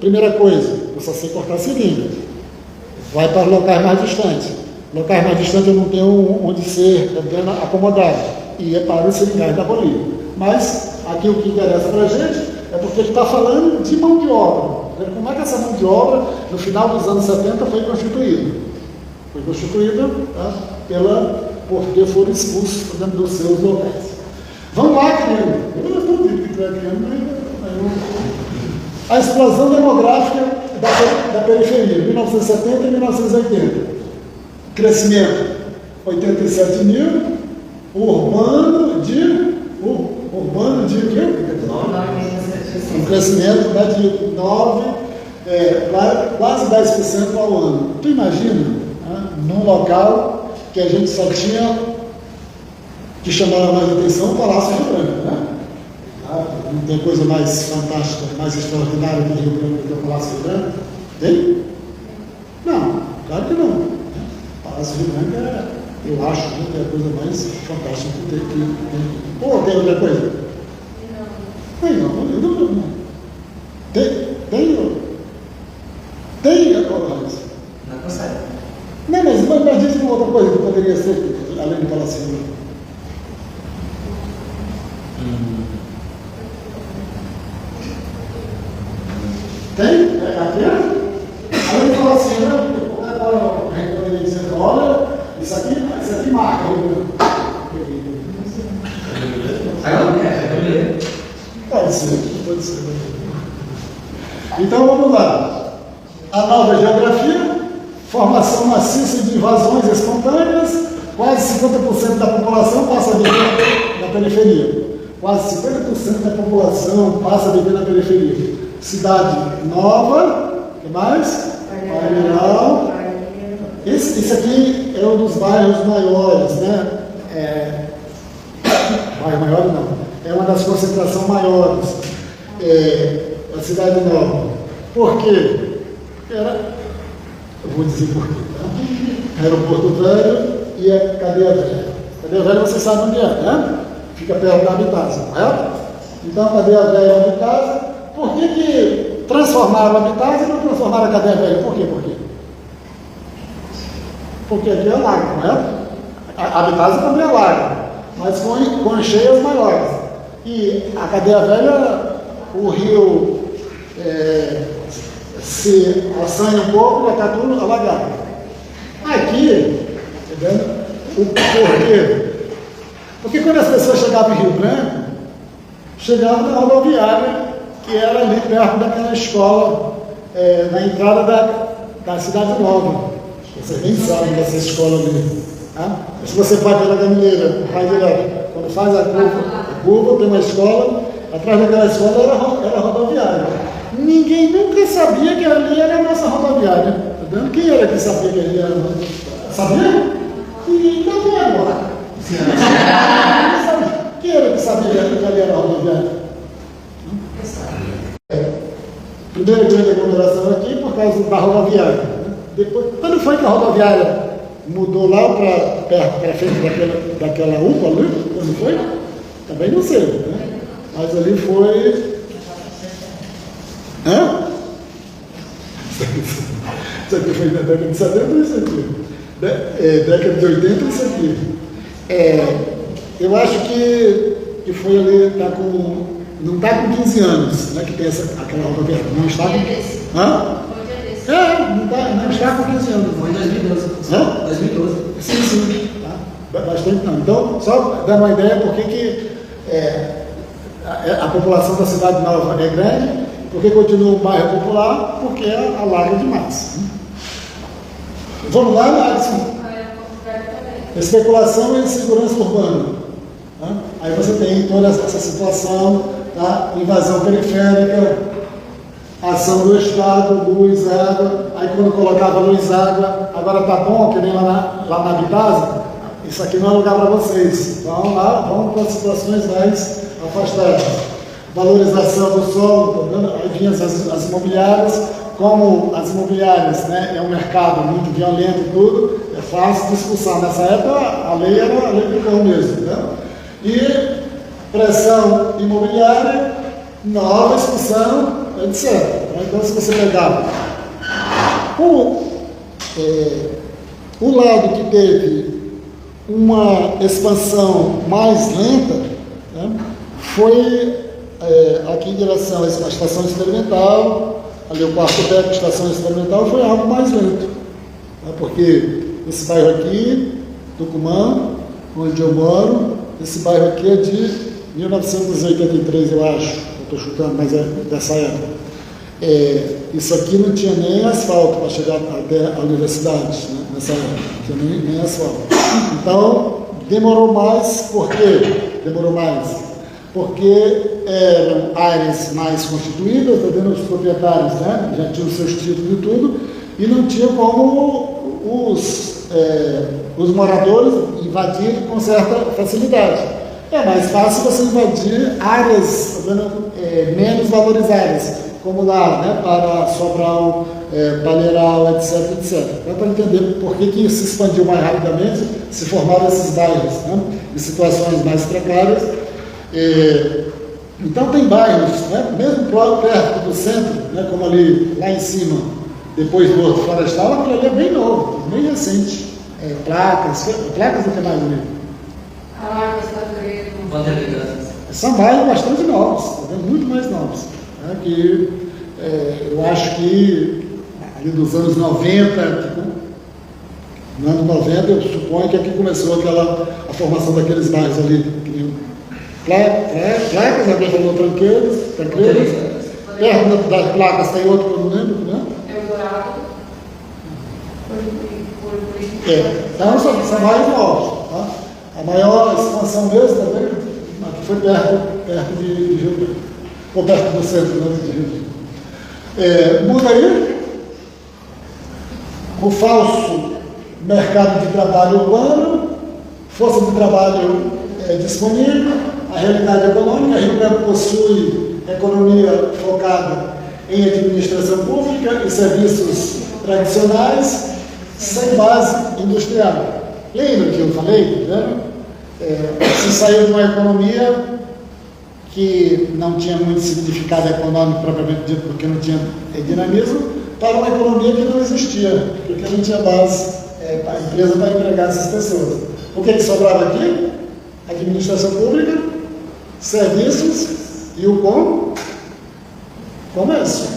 primeira coisa, eu só sei cortar seringa. Vai para locais mais distantes. Locais mais distantes eu não tenho onde ser acomodado. E é para os seringais da Bolívia. Mas aqui o que interessa para a gente é porque ele está falando de mão de obra. Como é que essa mão de obra, no final dos anos 70, foi constituída? Foi constituída, tá, porque foram expulsos dos seus locais. Vamos lá, querido. Eu não estou dizendo que está criando, mas a explosão demográfica da periferia, 1970 e 1980. Crescimento, 87 mil, urbano de quê? Um crescimento de 9, quase 10% ao ano. Tu imagina, num local que a gente só tinha que chamar mais atenção o Palácio Rio Branco, né? Não tem coisa mais fantástica, mais extraordinária que Rio Branco do que o Palácio Rio Branco? Tem? Não, claro que não. O Palácio Rio Branco eu acho que é a coisa mais fantástica que tem. Ou tem outra coisa? Não, eu não. Tem, Não consegue. Não, mas diz uma outra coisa que poderia ser, além do Palácio Rio Branco. Tem? Aqui? Além do Palácio Rio Branco, eu dizendo, olha, isso aqui marca. Pode ser. Então vamos lá. A nova geografia, formação maciça de invasões espontâneas, quase 50% da população passa a viver na periferia. Quase 50% da população passa a viver na periferia. Cidade Nova, o que mais? Palmeiral. Esse aqui é um dos bairros maiores, né? Bairro maior não. É uma das concentrações maiores. A Cidade Nova. Por quê? Eu vou dizer por quê. Tá? Aeroporto Velho e a Cadeia Velha. Cadeia Velha vocês sabem onde é, né? Fica perto da Habitácia, correto? Então, a Cadeia Velha e a Habitácia. Por que transformaram a Habitácia e não transformaram a Cadeia Velha? Por quê? Porque aqui é lago, correto? A Habitácia também é lago, mas com cheias maiores. E a Cadeia Velha, o rio se assanha um pouco e já está tudo alagado. Aqui, entendeu? O porquê? Porque quando as pessoas chegavam em Rio Branco, chegavam na rodoviária, que era ali perto daquela escola, na entrada da Cidade Nova. Vocês nem sabem dessa escola ali. Tá? Se você vai pela Gamineira, vai direto. Quando faz a curva, tem uma escola, atrás daquela escola era rodoviária. Ninguém nunca sabia que ali era a nossa rodoviária. Tá vendo? Quem era que sabia que ali era a nossa? Sabia? Ninguém sabia agora. Quem era que sabia que ali era a rodoviária? Primeira grande aglomeração aqui por causa da rodoviária. Depois, quando foi que a rodoviária mudou lá para frente daquela UPA ali? Quando foi? Também não sei, né? Mas ali foi. Hã? Isso aqui foi na década de 70 ou isso aqui? Década de 80, isso aqui. Eu acho que foi ali, não está com 15 anos, né, que tem aquela rodoviária. Não está com... Hã? Não está com 15 anos. Foi em 2012. Hã? 2012. Sim. Tá? Bastante não. Então, só dando uma ideia por que a população da cidade nova é grande, por que continua um bairro popular, porque alarga demais. Vamos lá, Alisson? Especulação e segurança urbana. Tá? Aí você tem toda essa situação, tá? Invasão periférica, ação do Estado, luz, água. Aí quando colocava luz, água, agora tá bom, que nem lá na Bipasa, isso aqui não é lugar para vocês. Vão lá, vão para situações mais afastadas. Valorização do solo, tá vendo? Aí vinham as imobiliárias. Como as imobiliárias, né, é um mercado muito violento e tudo, é fácil de expulsar. Nessa época, a lei era a lei do cão mesmo. Né? E pressão imobiliária, nova expulsão, etc. Então, se você pegar o lado que teve uma expansão mais lenta, né, foi aqui em direção à estação experimental. Ali o quarto PEC, estação experimental, foi algo mais lento. Né? Porque esse bairro aqui, Tucumã, onde eu moro, esse bairro aqui é de 1983, eu acho. Eu estou chutando, mas é dessa época. Isso aqui não tinha nem asfalto para chegar até a universidade, né? Nessa época. Não tinha nem asfalto. Então, demorou mais. Por quê? Demorou mais? Porque eram áreas mais constituídas, tá vendo? Os proprietários, né, já tinham seus títulos e tudo, e não tinha como os moradores invadirem com certa facilidade. É mais fácil você invadir áreas, tá vendo, menos valorizadas, como lá, né, para Sobral, Palheiral, etc. Dá para entender por que se expandiu mais rapidamente, se formaram esses bairros, né, em situações mais precárias. Então tem bairros, né, mesmo perto do centro, né, como ali lá em cima, depois do Horto Florestal, aquilo ali é bem novo, bem recente. Placas do que mais bonito? São bairros bastante novos, tá vendo? Muito mais novos. Né, que eu acho que ali dos anos 90, no ano 90, eu suponho que aqui começou a formação daqueles bairros ali, placas, alguém falou tranqueiros, perto das placas tem outro que eu não lembro, né? Eldorado. Então são mais novos. Tá? A maior expansão mesmo também aqui foi perto de Rio Branco, ou perto do centro, né, de Rio Branco. Muda aí o falso mercado de trabalho urbano, força de trabalho disponível, a realidade econômica. Rio Branco possui economia focada em administração pública e serviços tradicionais sem base industrial. Lembra que eu falei? Né? Se saiu de uma economia que não tinha muito significado econômico propriamente dito, porque não tinha dinamismo, para uma economia que não existia, porque não tinha base para a empresa para empregar essas pessoas. O que sobrava aqui? Administração pública, serviços e o comércio.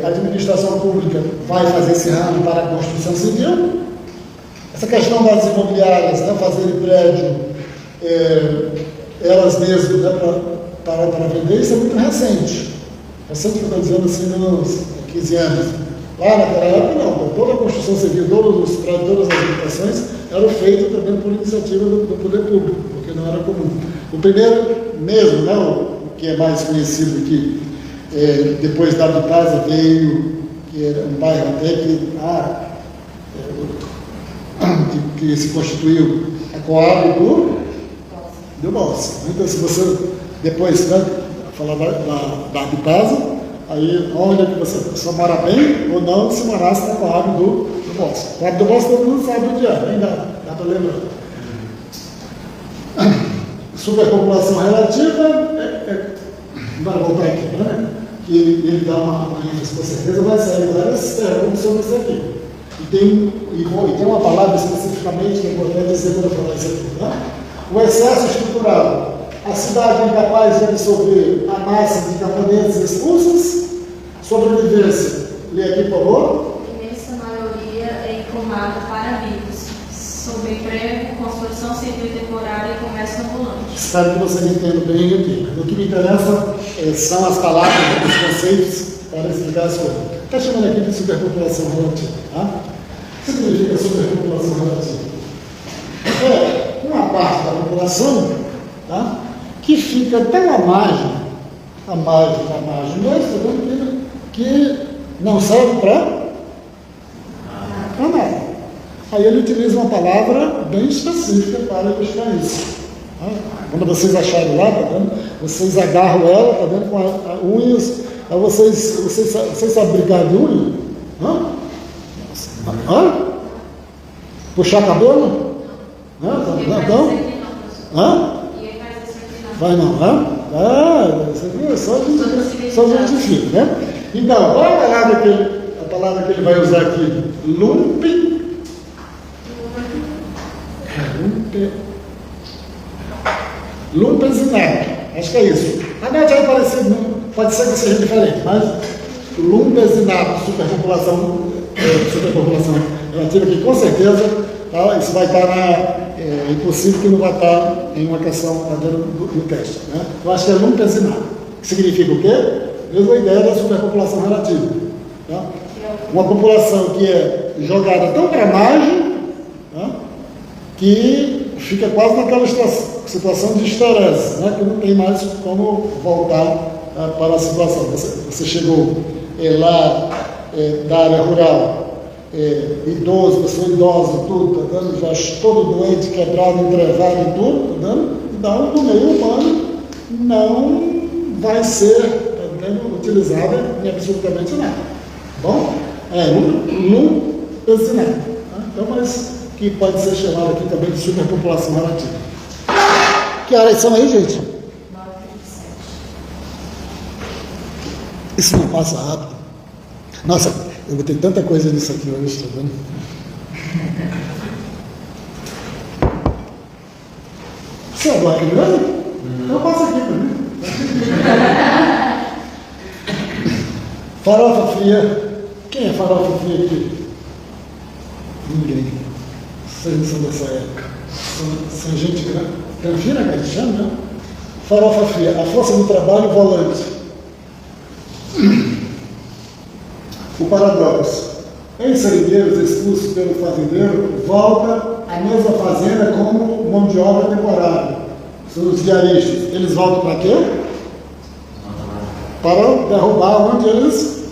A administração pública vai fazer esse ramo para a construção civil. Essa questão das imobiliárias, né, fazerem prédio, elas mesmas, né, para vender, isso é muito recente. Recente que eu estou dizendo assim, nos 15 anos. Lá naquela época não, toda a construção civil, todos os prédios, todas as habitações eram feitas também por iniciativa do poder público, porque não era comum. O primeiro mesmo, né, o que é mais conhecido aqui, depois da Bipasa veio, que era um bairro até que se constituiu a Coab do Bossa. Então, se você depois, né, falar da Bipasa, aí onde é que você só mora bem ou não, se morasse na Coab do Bossa. Coab do Bossa todo mundo sabe onde é, ainda dá para lembrar. Superpopulação relativa, vai voltar aqui, né? Que ele dá uma ênfase, com certeza vai sair várias perguntas sobre isso aqui. E tem uma palavra especificamente que é importante dizer quando eu falar isso aqui. Né? O excesso estrutural. A cidade incapaz de absorver a massa de camponeses expulsos. Sobrevivência. Lê aqui, por favor. A imensa maioria é informada para vivos, sob emprego, construção civil temporária e comércio ambulante. Espero que vocês entendam bem aqui. O que me interessa são as palavras, os conceitos para explicar as coisas. Está chamando aqui de superpopulação relativa. Tá? O que significa superpopulação relativa? É uma parte da população, tá, que fica tão à margem da margem, que não serve para nada. Aí ele utiliza uma palavra bem específica para ilustrar isso. Tá? Quando vocês acharem lá, tá vendo? Vocês agarram ela, tá vendo, com as unhas. Aí vocês sabem brincar de unha? Puxar cabelo? Não? Vai não, isso aqui é só gente fina, né? Então, qual é a palavra que ele vai usar aqui? Lumpezinado. Acho que é isso. Anote aí parecido, pode ser que seja diferente, mas lumpezinado, superpopulação relativa aqui, com certeza, tá? Isso vai estar é impossível que não vai estar em uma questão do teste. Né? Eu acho que é lumpezinado, que significa o quê? Mesma ideia da superpopulação relativa. Tá? Uma população que é jogada tão para a margem, tá, que fica quase naquela situação de estresse, né, que não tem mais como voltar para a situação. Você chegou lá da área rural, idoso, pessoa idosa, tudo, tá dando, já todo doente, quebrado, entrevado e tudo, tá dando, então no meio humano não vai ser utilizada em absolutamente nada. Bom? Lumpezinado. Tá? Então, mas que pode ser chamado aqui também de superpopulação relativa. Que horas são aí, gente? 9h27. Isso não passa rápido. Nossa, eu vou ter tanta coisa nisso aqui hoje, tá vendo? Você é do aqui mesmo? Então passa aqui para mim. Farofa fria. Quem é farofa fria aqui? Ninguém. Vocês não são dessa época. São gente granfina, que a gente chama, né? Farofa fria. A força do trabalho volante. O paradoxo. Ex-seringueiros expulsos pelo fazendeiro volta à mesma fazenda como mão de obra temporária. São os diaristas. Eles voltam para quê? Para derrubar onde eles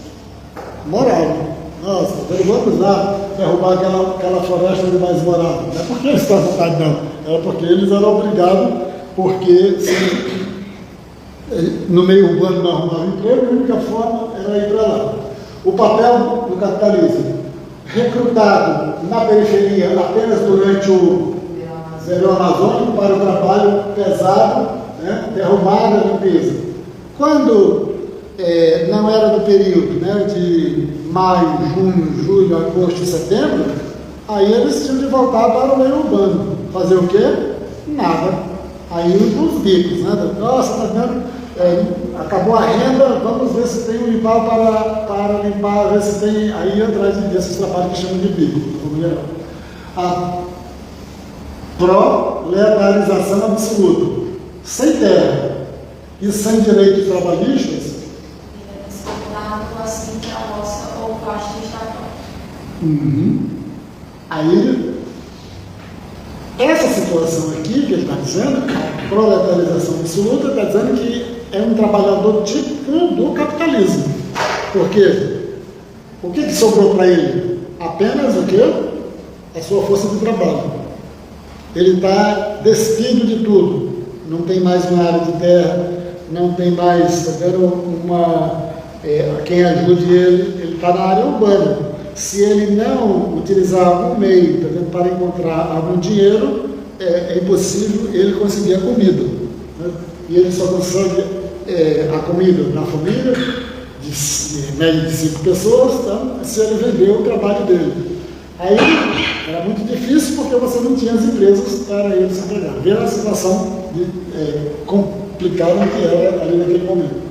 moravam. Nossa, vamos lá derrubar aquela floresta onde mais moravam. Não é porque eles estavam à vontade, não. Era porque eles eram obrigados, porque no meio urbano não arrumavam emprego, a única forma era ir para lá. O papel do capitalismo, recrutado na periferia apenas durante o verão amazônico para o trabalho pesado, né, derrubada, limpeza. Quando não era do período, né, de maio, junho, julho, agosto e setembro, aí eles tinham de voltar para o meio urbano. Fazer o quê? Nada. Aí os bicos, né? Nossa, tá vendo? Acabou a renda, vamos ver se tem um limpar para limpar, ver se tem aí atrás desses trabalhos que chamam de bico. A proletarização absoluta, sem terra e sem direitos trabalhistas. Assim para a roça ou parte do estatal. Aí, essa situação aqui que ele está dizendo, proletarização absoluta, está dizendo que é um trabalhador típico do capitalismo. Por quê? O que sobrou para ele? Apenas o quê? A sua força de trabalho. Ele está despido de tudo. Não tem mais uma área de terra, não tem mais, tá vendo, quem ajude ele está na área urbana. Se ele não utilizar algum meio, tá vendo, para encontrar algum dinheiro, é impossível ele conseguir a comida. Né? E ele só consegue a comida na família, de média de 5 pessoas, tá? Se ele vender o trabalho dele. Aí era muito difícil porque você não tinha as empresas para eles se empregar. Veja a situação complicada que era ali naquele momento.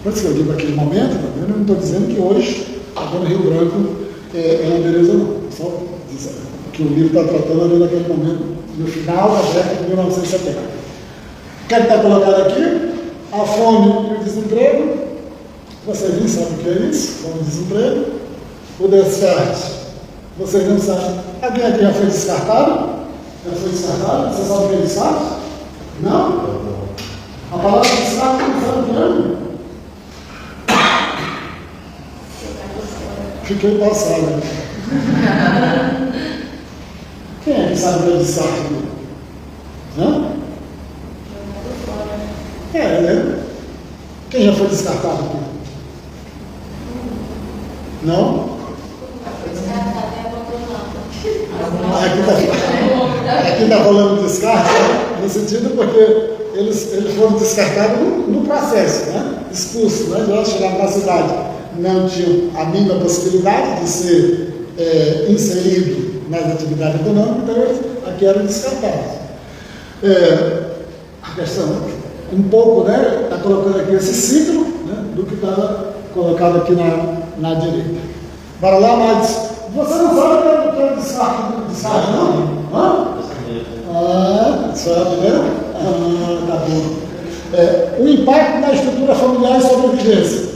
Por isso que eu digo naquele momento, eu não estou dizendo que hoje, agora no Rio Branco, é uma beleza não. Só dizer que o livro está tratando ali naquele momento, no final da década de 1970. O que está colocado aqui? A fome e o desemprego. Vocês nem sabem o que é isso, fome e desemprego. O descarte. Vocês não sabem. Alguém aqui já foi descartado? Já foi descartado? Você sabe o que é descarte? Não? A palavra descarte não sabe o que é? Fiquei passado. Quem é que sabe o que é descarte? Não? Né? Quem já foi descartado aqui? Não? Foi descartado e abandonado. Aqui está rolando descarte, né? No sentido porque eles foram descartados no processo, né? Expulsos, né? De lá chegar na cidade. Não tinham a mínima possibilidade de ser inserido nas atividades econômicas, então eles aqui eram descartados. A questão, um pouco, né? Está colocando aqui esse ciclo, né, do que está colocado aqui na direita. Bora lá, mas você não sabe o que é descarte, não? Hã? Sabe, né? Tá bom. O impacto na estrutura familiar e sobrevivência.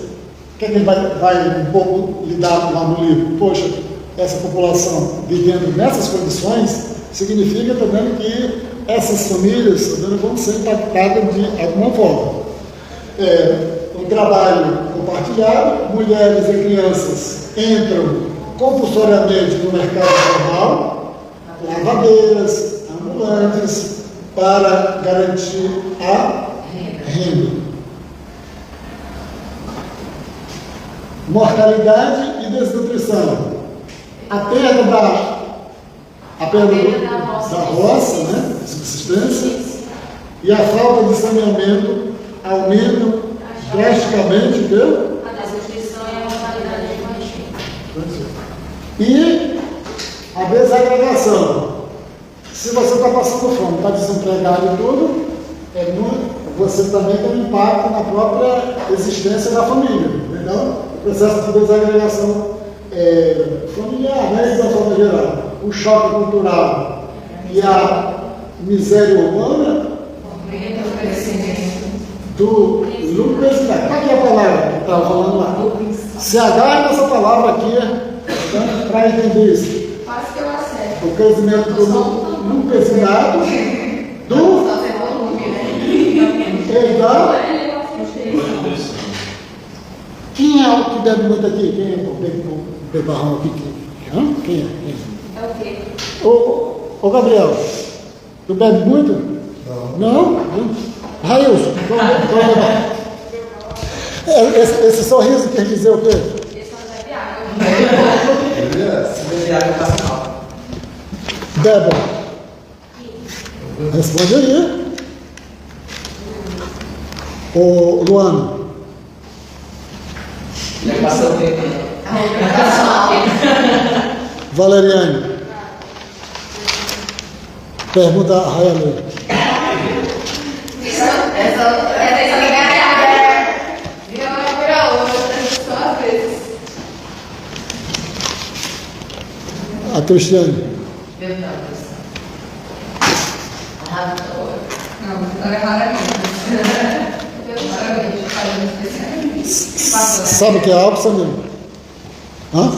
O que é que ele vai um pouco lidar lá no livro? Poxa, essa população vivendo nessas condições significa também que essas famílias também vão ser impactadas de alguma forma. O trabalho compartilhado, mulheres e crianças entram compulsoriamente no mercado formal, lavadeiras, ambulantes, para garantir a renda. Mortalidade e desnutrição. A perda da roça, né? Subsistência, e a falta de saneamento aumentam drasticamente a desnutrição e a mortalidade infantil. E a desagregação. Se você está passando fome, está desempregado e tudo, você também tem um impacto na própria existência da família, entendeu? O processo de desagregação familiar, né, de uma forma geral. O choque cultural e a miséria urbana do Lucas. Aqui é a palavra que estava falando lá. Se agarre nessa palavra aqui para entender isso. Quase que eu acerto. O crescimento do Lucasinato do Quem é o que bebe muito aqui? Quem é o bebarrão aqui? Quem é? É o quê? Ô Gabriel, tu bebe muito? Não? Railson, esse sorriso quer dizer o quê? Esse não bebe água. Se beber água, passa mal. Débora, responde aí. Ô Luana. Já passou o tempo. Valeriane. Pergunta a Rayane. Essa não bebe água. Vira uma vira outra, só às vezes. A Cristiane. Bebe não, Não, não é raramente. Sabe o que é álcool, Samir? Hã?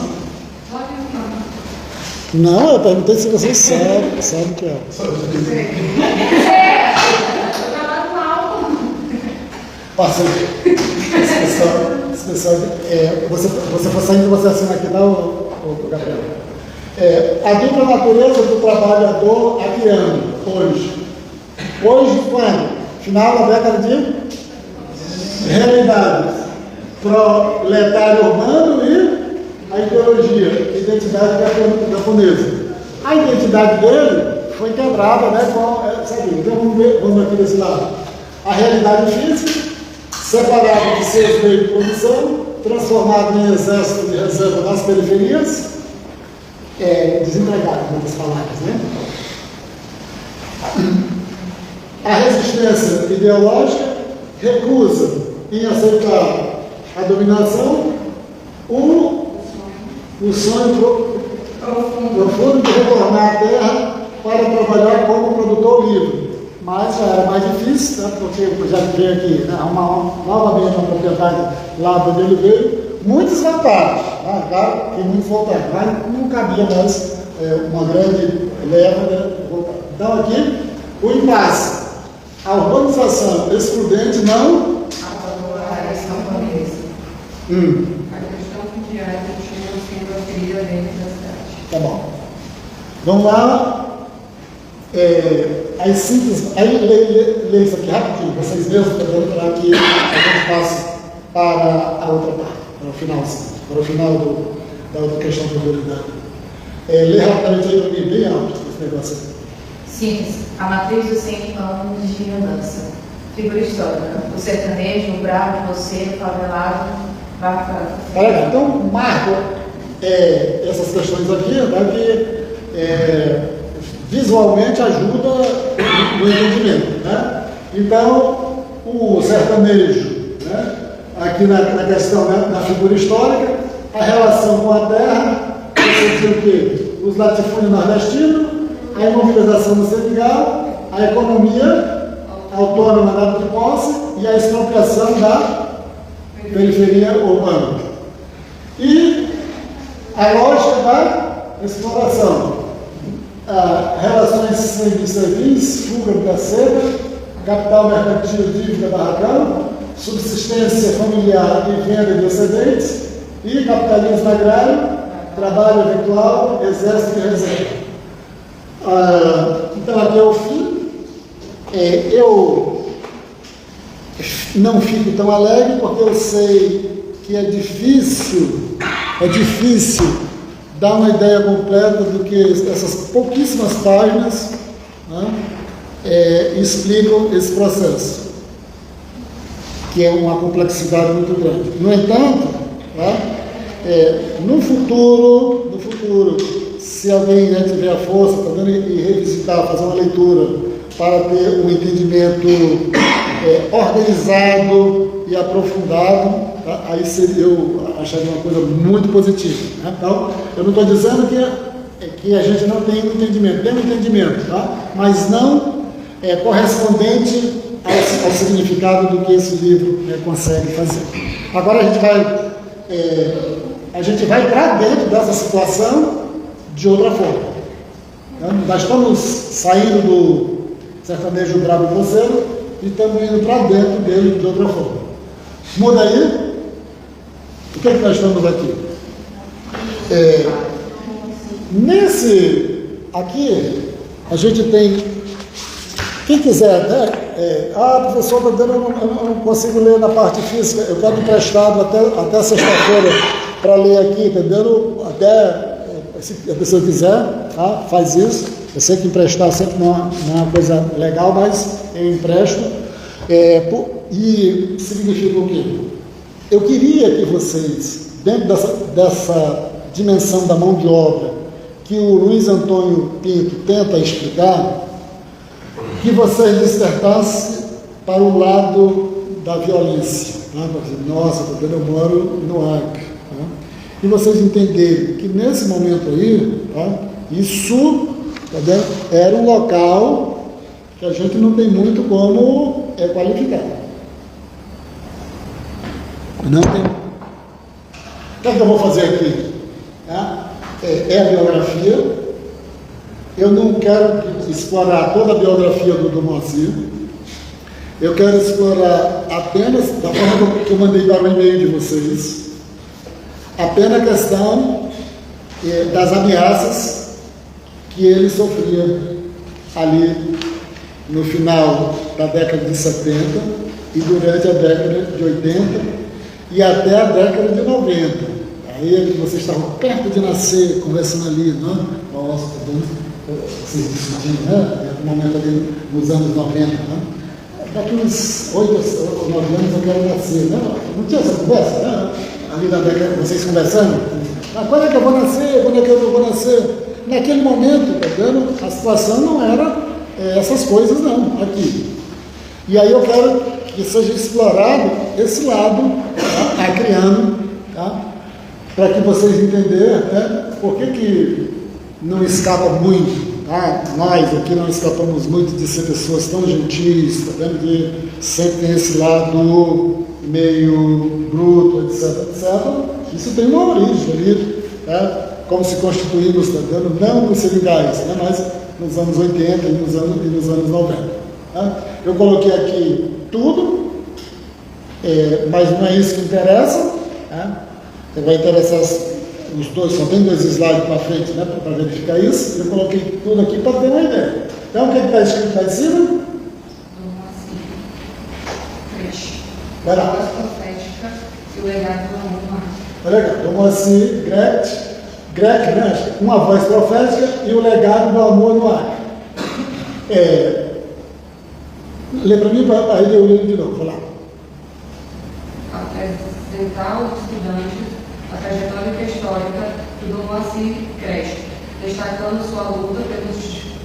Não, eu perguntei se você sabe o que é álcool. Passa. Esse pessoal, você for saindo, você assina aqui, tá, o Gabriel? A dupla natureza do trabalhador ariano, hoje. Hoje, quando? Final da década de realidade. Proletário urbano e a ideologia, identidade japonesa. A identidade dele foi quebrada, né, então vamos aqui desse lado. A realidade física, separada de seus meios de produção, transformado em exército de reserva nas periferias, desempregado, em outras palavras, né? A resistência ideológica recusa em aceitar a dominação, o sonho profundo de retornar à terra para trabalhar como produtor livre. Mas já era mais difícil, né, porque eu já veio aqui, né, novamente uma propriedade lá de onde ele veio, muitos voltaram, né, claro que muitos voltaram, mas não cabia mais uma grande leva, né, voltar. Então aqui, o impasse, a urbanização excludente não... A questão política. A questão fundiária continua sendo aferida dentro da cidade. Tá bom. Vamos lá. As síntese. Aí lê isso aqui rapidinho, vocês mesmos, para que a gente passe para a outra parte, para o final, para o final da outra questão de prioridade. Lê rapidamente aí para mim, bem alto esse negócio aqui. Síntese. A matriz dos 100 anos de vingança. Figura histórica. O sertanejo, o bravo, você, o favelado, bafado. Então, marco essas questões aqui, né, que visualmente ajuda no entendimento, né? Então, o sertanejo, né, aqui na questão, né, na figura histórica, a relação com a terra, você o quê? Os latifúndios nordestinos, a imobilização do seringal, a economia autônoma da de posse e a expropriação da periferia urbana. E a lógica da exploração. Relações serviços, fuga da seda, capital mercantil, dívida barracão, subsistência familiar e venda de excedentes, e capitalismo agrário, trabalho eventual, exército e reserva. Então, aqui é o fim. Eu não fico tão alegre porque eu sei que é difícil dar uma ideia completa do que essas pouquíssimas páginas, né, explicam esse processo, que é uma complexidade muito grande. No entanto, no futuro, se alguém, né, tiver a força e revisitar, fazer uma leitura para ter um entendimento organizado e aprofundado, tá? Aí eu acharia uma coisa muito positiva, né? Então, eu não estou dizendo que a gente não tem um entendimento, tem um entendimento, tá? Mas não correspondente ao significado do que esse livro consegue fazer. Agora a gente vai para dentro dessa situação de outra forma. Nós estamos saindo do sertanejo bravo e vozeiro e estamos indo para dentro dele de outra forma. Muda aí. O que é que nós estamos aqui? Nesse aqui, a gente tem, quem quiser, né? Professor, está dando, eu não consigo ler na parte física, eu quero emprestado até sexta-feira para ler aqui, entendeu? Até, se a pessoa quiser, tá? Faz isso. Eu sei que emprestar sempre não é uma coisa legal, mas eu empresto. E significa o quê? Eu queria que vocês, dentro dessa dimensão da mão de obra, que o Luiz Antônio Pinto tenta explicar, que vocês despertassem para o lado da violência. Tá? Nossa, eu moro no Acre. Tá? E vocês entenderem que nesse momento aí, tá? Isso, tá, era um local que a gente não tem muito como qualificar. Não tem. O que é que eu vou fazer aqui? Tá? É a biografia. Eu não quero explorar toda a biografia do Moacir. Eu quero explorar apenas, da forma que eu mandei para o e-mail de vocês, apenas a questão das ameaças que ele sofria ali no final da década de 70 e durante a década de 80 e até a década de 90. Aí vocês estavam perto de nascer, conversando ali, né? Nossa, vocês discutindo, né? No momento ali, nos anos 90, né? Daqui uns 8 ou 9 anos eu quero nascer, né? Não tinha essa conversa, né? ali na década, vocês conversando, mas quando é que eu vou nascer? Quando é que eu vou nascer? Naquele momento, tá vendo? A situação não era essas coisas não, aqui. E aí eu quero que seja explorado esse lado, tá? Acriano, tá? Para que vocês entenderem, né? Por que não escapa muito, tá? Nós aqui não escapamos muito de ser pessoas tão gentis, tá vendo? Que sempre tem esse lado meio bruto, etc, etc. Isso tem uma origem ali, tá? Como se constituímos, tá vendo? Não nos seringais, né? Mas nos anos 80 e nos anos 90. Tá? Eu coloquei aqui tudo, mas não é isso que interessa. Tá? Vai interessar os dois, só tem 2 slides para frente, né, para verificar isso. Eu coloquei tudo aqui para ter uma ideia. Então, o que está escrito lá em cima? Vai lá. Voz profética e o legado do amor no ar. Olha legal. Tomou assim, Grec, né? Uma voz profética e o legado do amor no ar. Lê para mim, aí eu leio de novo. Vai lá. Apresentar aos estudantes a trajetória histórica do Dom Moacir Crespo, destacando sua luta pelos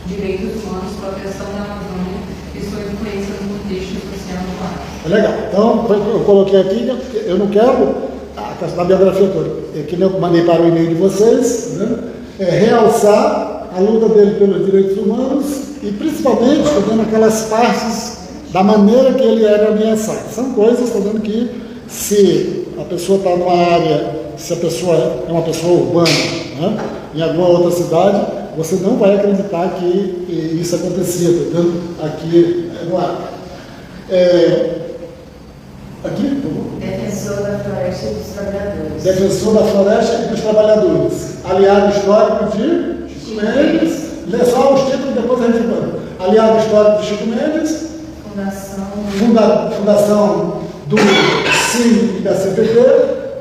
direitos humanos, proteção da Amazônia e sua influência no contexto social no país. Legal. Então, eu coloquei aqui, eu não quero a biografia toda. Que eu mandei para o e-mail de vocês, né? Realçar a luta dele pelos direitos humanos e, principalmente, vendo aquelas partes da maneira que ele era ameaçado. São coisas, estou vendo que se a pessoa está numa área, se a pessoa é uma pessoa urbana, né, em alguma outra cidade, você não vai acreditar que isso acontecia, tá vendo? Aqui no Acre. Aqui, por favor. Defensor da floresta e dos trabalhadores. Defensor da floresta e dos trabalhadores. Aliado histórico de Chico Mendes. Lê só os títulos, depois a gente vai. Aliado histórico de Chico Mendes. Fundação do CIM e da CPT.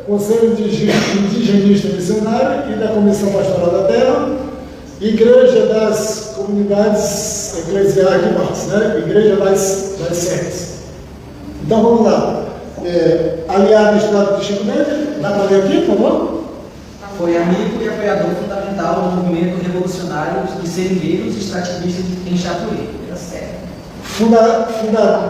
Conselho Indigenista Missionário e da Comissão Pastoral da Terra. Igreja das Comunidades Eclesiais, né? Igreja das Sectas. Então vamos lá. Aliado histórico de Chico Mendes, dá para ler aqui, por favor? Foi amigo e apoiador fundamental do movimento revolucionário de seringueiros e extrativistas em Chapuri. Tá certo.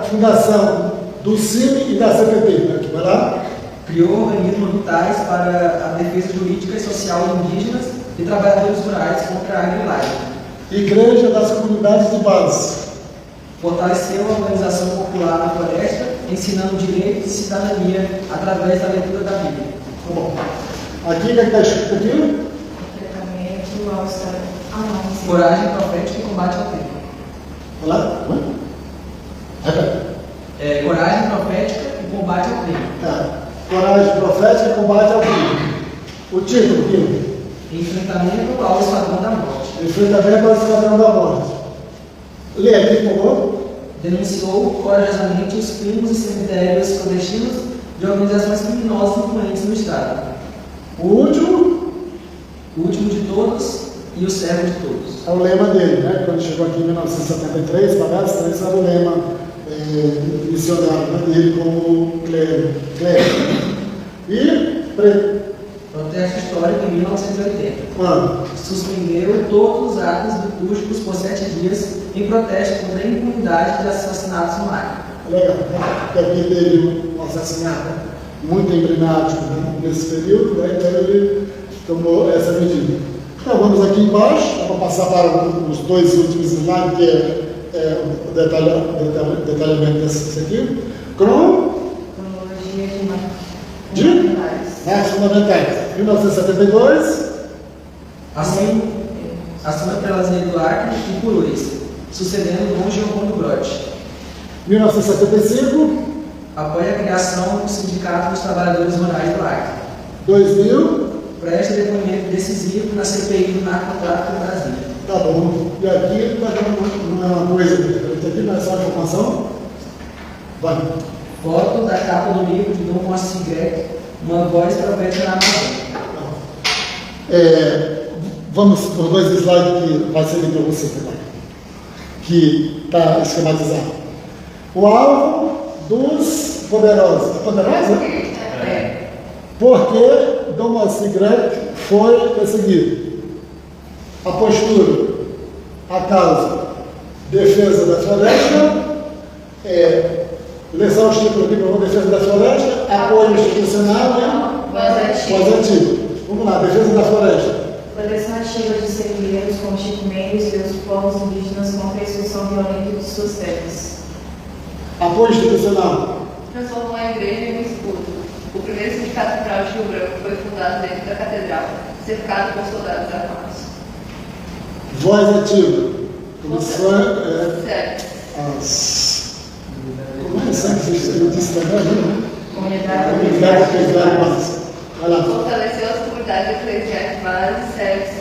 Fundação do CIM e da CPT, né? Aqui, vai lá. Criou organismos vitais para a defesa jurídica e social de indígenas e trabalhadores rurais contra a agrilagem. Igreja das Comunidades de Base. Fortaleceu a organização popular na floresta, ensinando direitos e cidadania através da leitura da Bíblia. Tá bom. Aqui, o que está escrito aqui? Tratamento ao estado. Não. Coragem profética e combate ao crime. Vai lá. Repete. Coragem profética e combate ao crime. Tá. Coragem profética e combate ao crime. O título, aqui. Enfrentamento ao esquadrão da morte. Enfrentamento ao esquadrão da morte. Lê aqui, por favor. Denunciou corajosamente os crimes e cemitérios clandestinos de organizações criminosas influentes no Estado. O último de todos e o servo de todos. é o lema dele, né? Quando chegou aqui em 1973, parece, esse era o lema missionário, né? Dele como clérigo. E Protesto histórico em 1980. quando? Suspendeu todos os atos litúrgicos por 7 dias em protesto contra a impunidade de assassinatos no Acre. Legal, né? Porque aqui teve um assassinato muito emblemático, né? Nesse período, né? Então ele tomou essa medida. Então vamos aqui embaixo, para passar para os 2 últimos slides, que é o detalhamento desse aqui. Cronologia de Marcos Fundamentais. 1972. Assuma pela Zé do Acre e Purus, sucedendo Dom Giovanni Brotti. 1975. Apoia a criação do Sindicato dos Trabalhadores Rurais do Acre. 2000. Presta depoimento decisivo na CPI do narcotráfico no Brasil. Tá bom. E aqui não é uma coisa diferente, aqui não é só informação. Vai. Foto da capa do livro de Dom Moacir Grec, Uma Voz Profética na Amazônia. Vamos por 2 slides que vai ser para você também, que está esquematizado. O alvo dos poderosos. É poderosa? Por que Dom Moacir Greco foi perseguido? A postura, a causa, defesa da floresta, lesão título aqui para defesa da floresta, apoio institucional e voz ativa. Vamos lá, defesa da floresta. Proteção ativa de servideiros como Chico Mendes e os povos indígenas contra a expulsão violenta de suas terras. Apoio institucional. Transformou a igreja em um escudo. O primeiro sindicato rural de Rio Branco foi fundado dentro da catedral, cercado por soldados armados. Voz ativa. Sério. Como é que eu disse também, né? Comunidade Eclesiástica Básica. Vai lá. Fortaleceu as comunidades eclesiásticas básicas e sérias,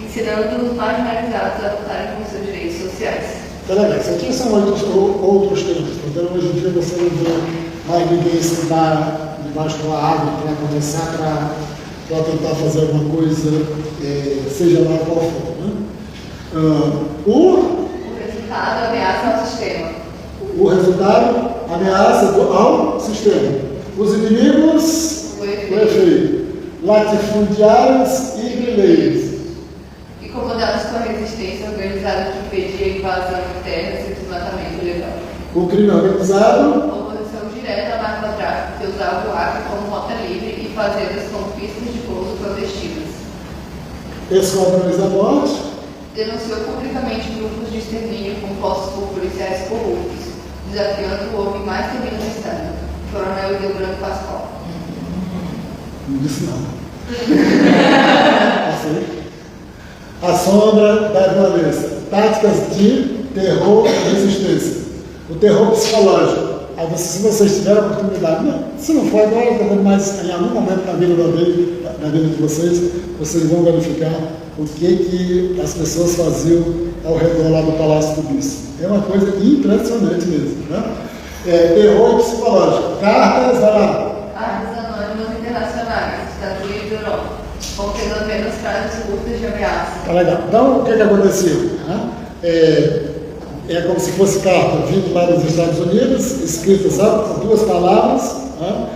ensinando os marginalizados a lutarem por seus direitos sociais. Tá legal. Isso aqui são outros temas. Então, hoje em dia, você não vê mais ninguém sentar debaixo da árvore para conversar, para tentar fazer alguma coisa, seja lá qual for. Né? O resultado ameaça ao sistema. O resultado ameaça ao sistema. Os inimigos, o efeito. Latifundiários e grileiros. Incomodados com a resistência organizada que impedia a invasão de terras e desmatamento ilegal. O crime organizado. Oposição direta ao narcotráfico, que usava o Acre como rota livre e fazendas com pistas de pouso clandestinas. Esquadrões da morte. Denunciou publicamente grupos de extermínio compostos por policiais corruptos, desafiando o homem mais temido do Estado, Coronel Hildebrando Pascoal. Não disse nada. A sombra da violência. Táticas de terror e resistência. O terror psicológico. Aí se vocês tiverem a oportunidade, se não for agora, está dando mais em algum momento na vida de vocês vão verificar o que as pessoas faziam ao redor lá do Palácio do Bispo. É uma coisa impressionante mesmo. Né? Terror psicológico. Cartas, vai lá. Cartas anônimas internacionais, Estados Unidos e Europa, contendo apenas frases curtas de ameaça. Tá legal. Então, o que aconteceu? Né? É como se fosse carta vindo lá dos Estados Unidos, escrita, sabe, com 2 palavras, né?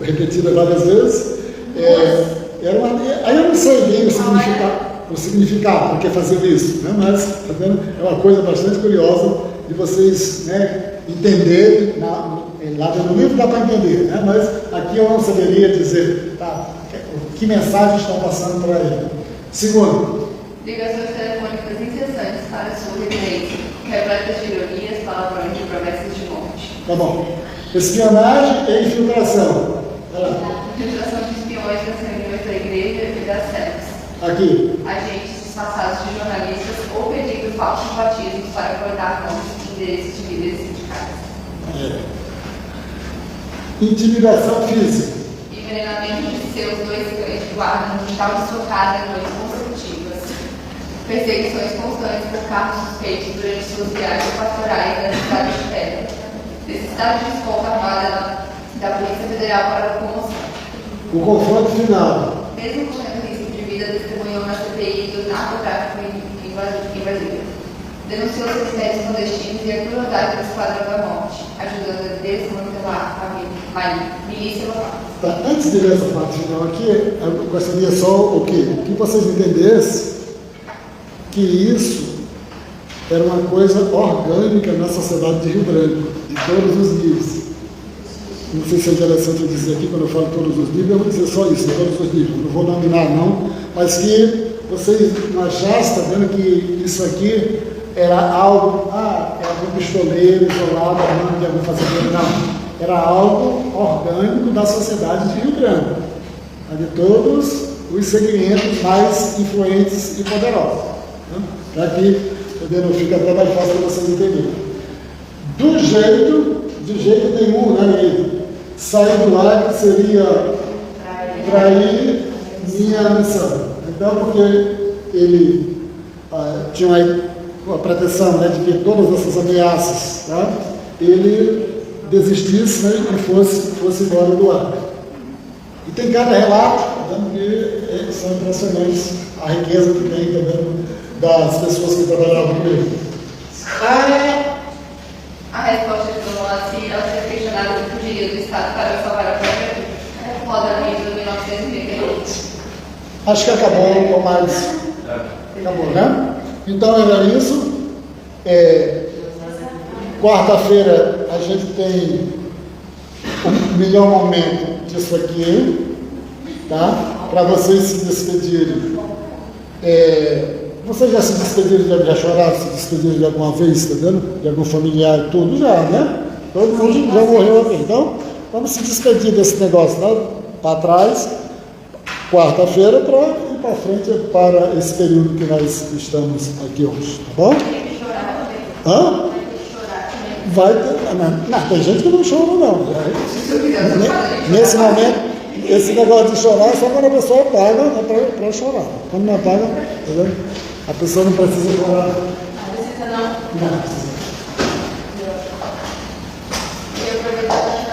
Repetida várias vezes. Aí eu não sei bem o significado, porque fazer isso, né? Mas tá vendo? É uma coisa bastante curiosa de vocês, né, entenderem. Lá no livro dá para entender, né? Mas aqui eu não saberia dizer que mensagens estão passando para ele. Segundo, ligações telefônicas incessantes para sua residência, repletas de ironias, palavrões e promessas de morte. Tá bom. Espionagem e infiltração. Vai lá. Infiltração de espiões nas reuniões da igreja e das sedes. Aqui. Agentes disfarçados de jornalistas ou pedindo falsos batismos para acordar nomes e endereços de líderes sindicais. Intimidação física. Envenenamento de seus 2 cães de guarda no quintal de sua casa em noites consecutivas. Perseguições constantes por carros suspeitos durante suas viagens pastorais nas estradas de terra. Necessidade de escolta armada da Polícia Federal para a locomoção. O confronto final. Mesmo correndo risco de vida, testemunhou na CPI do narcotráfico em Brasília. Denunciou seus médios clandestinos e a crueldade do Esquadrão da Morte, ajudando a desmantelar a milícia local. Tá, antes de ler essa parte final aqui, eu gostaria só que vocês entendessem que isso era uma coisa orgânica na sociedade de Rio Branco, de todos os níveis. Não sei se é interessante eu dizer aqui, quando eu falo todos os níveis, eu vou dizer só isso, todos os níveis, não vou nominar não, mas que vocês não achassem, está vendo que isso aqui era algo, era algum pistoleiro isolado, de algum fazendeiro, não. Era algo orgânico da sociedade de Rio Branco, de todos os segmentos mais influentes e poderosos. Né? Para que fique até mais fácil para vocês entenderem. De jeito nenhum, né, sair do ar seria trair minha missão. Então, porque ele tinha a pretensão, né, de que todas essas ameaças, tá, ele desistisse, né, e fosse embora do ar. E tem cada relato que são impressionantes a riqueza que tem também das pessoas que trabalhavam com ele. A resposta de Dom Moacir, ao ser questionado do fugiria do Estado para salvar a própria vida. Roda Viva 1988. Acho que acabou com mais. Acabou, né? Então era isso. Quarta-feira a gente tem o melhor momento disso aqui, tá? Para vocês se despedirem. Vocês já se despediram, já choraram, se despediram de alguma vez, tá vendo? De algum familiar e tudo, já, né? Todo mundo já morreu aqui. Então, vamos se despedir desse negócio lá para trás, quarta-feira, para ir para frente para esse período que nós estamos aqui hoje, tá bom? Hã? Vai ter. Não, tem gente que não chora, não. Nesse momento, esse negócio de chorar é só quando a pessoa paga para chorar. Quando não paga, tá vendo? A pessoa não precisa chorar. Não precisa não? Não precisa. Eu aproveito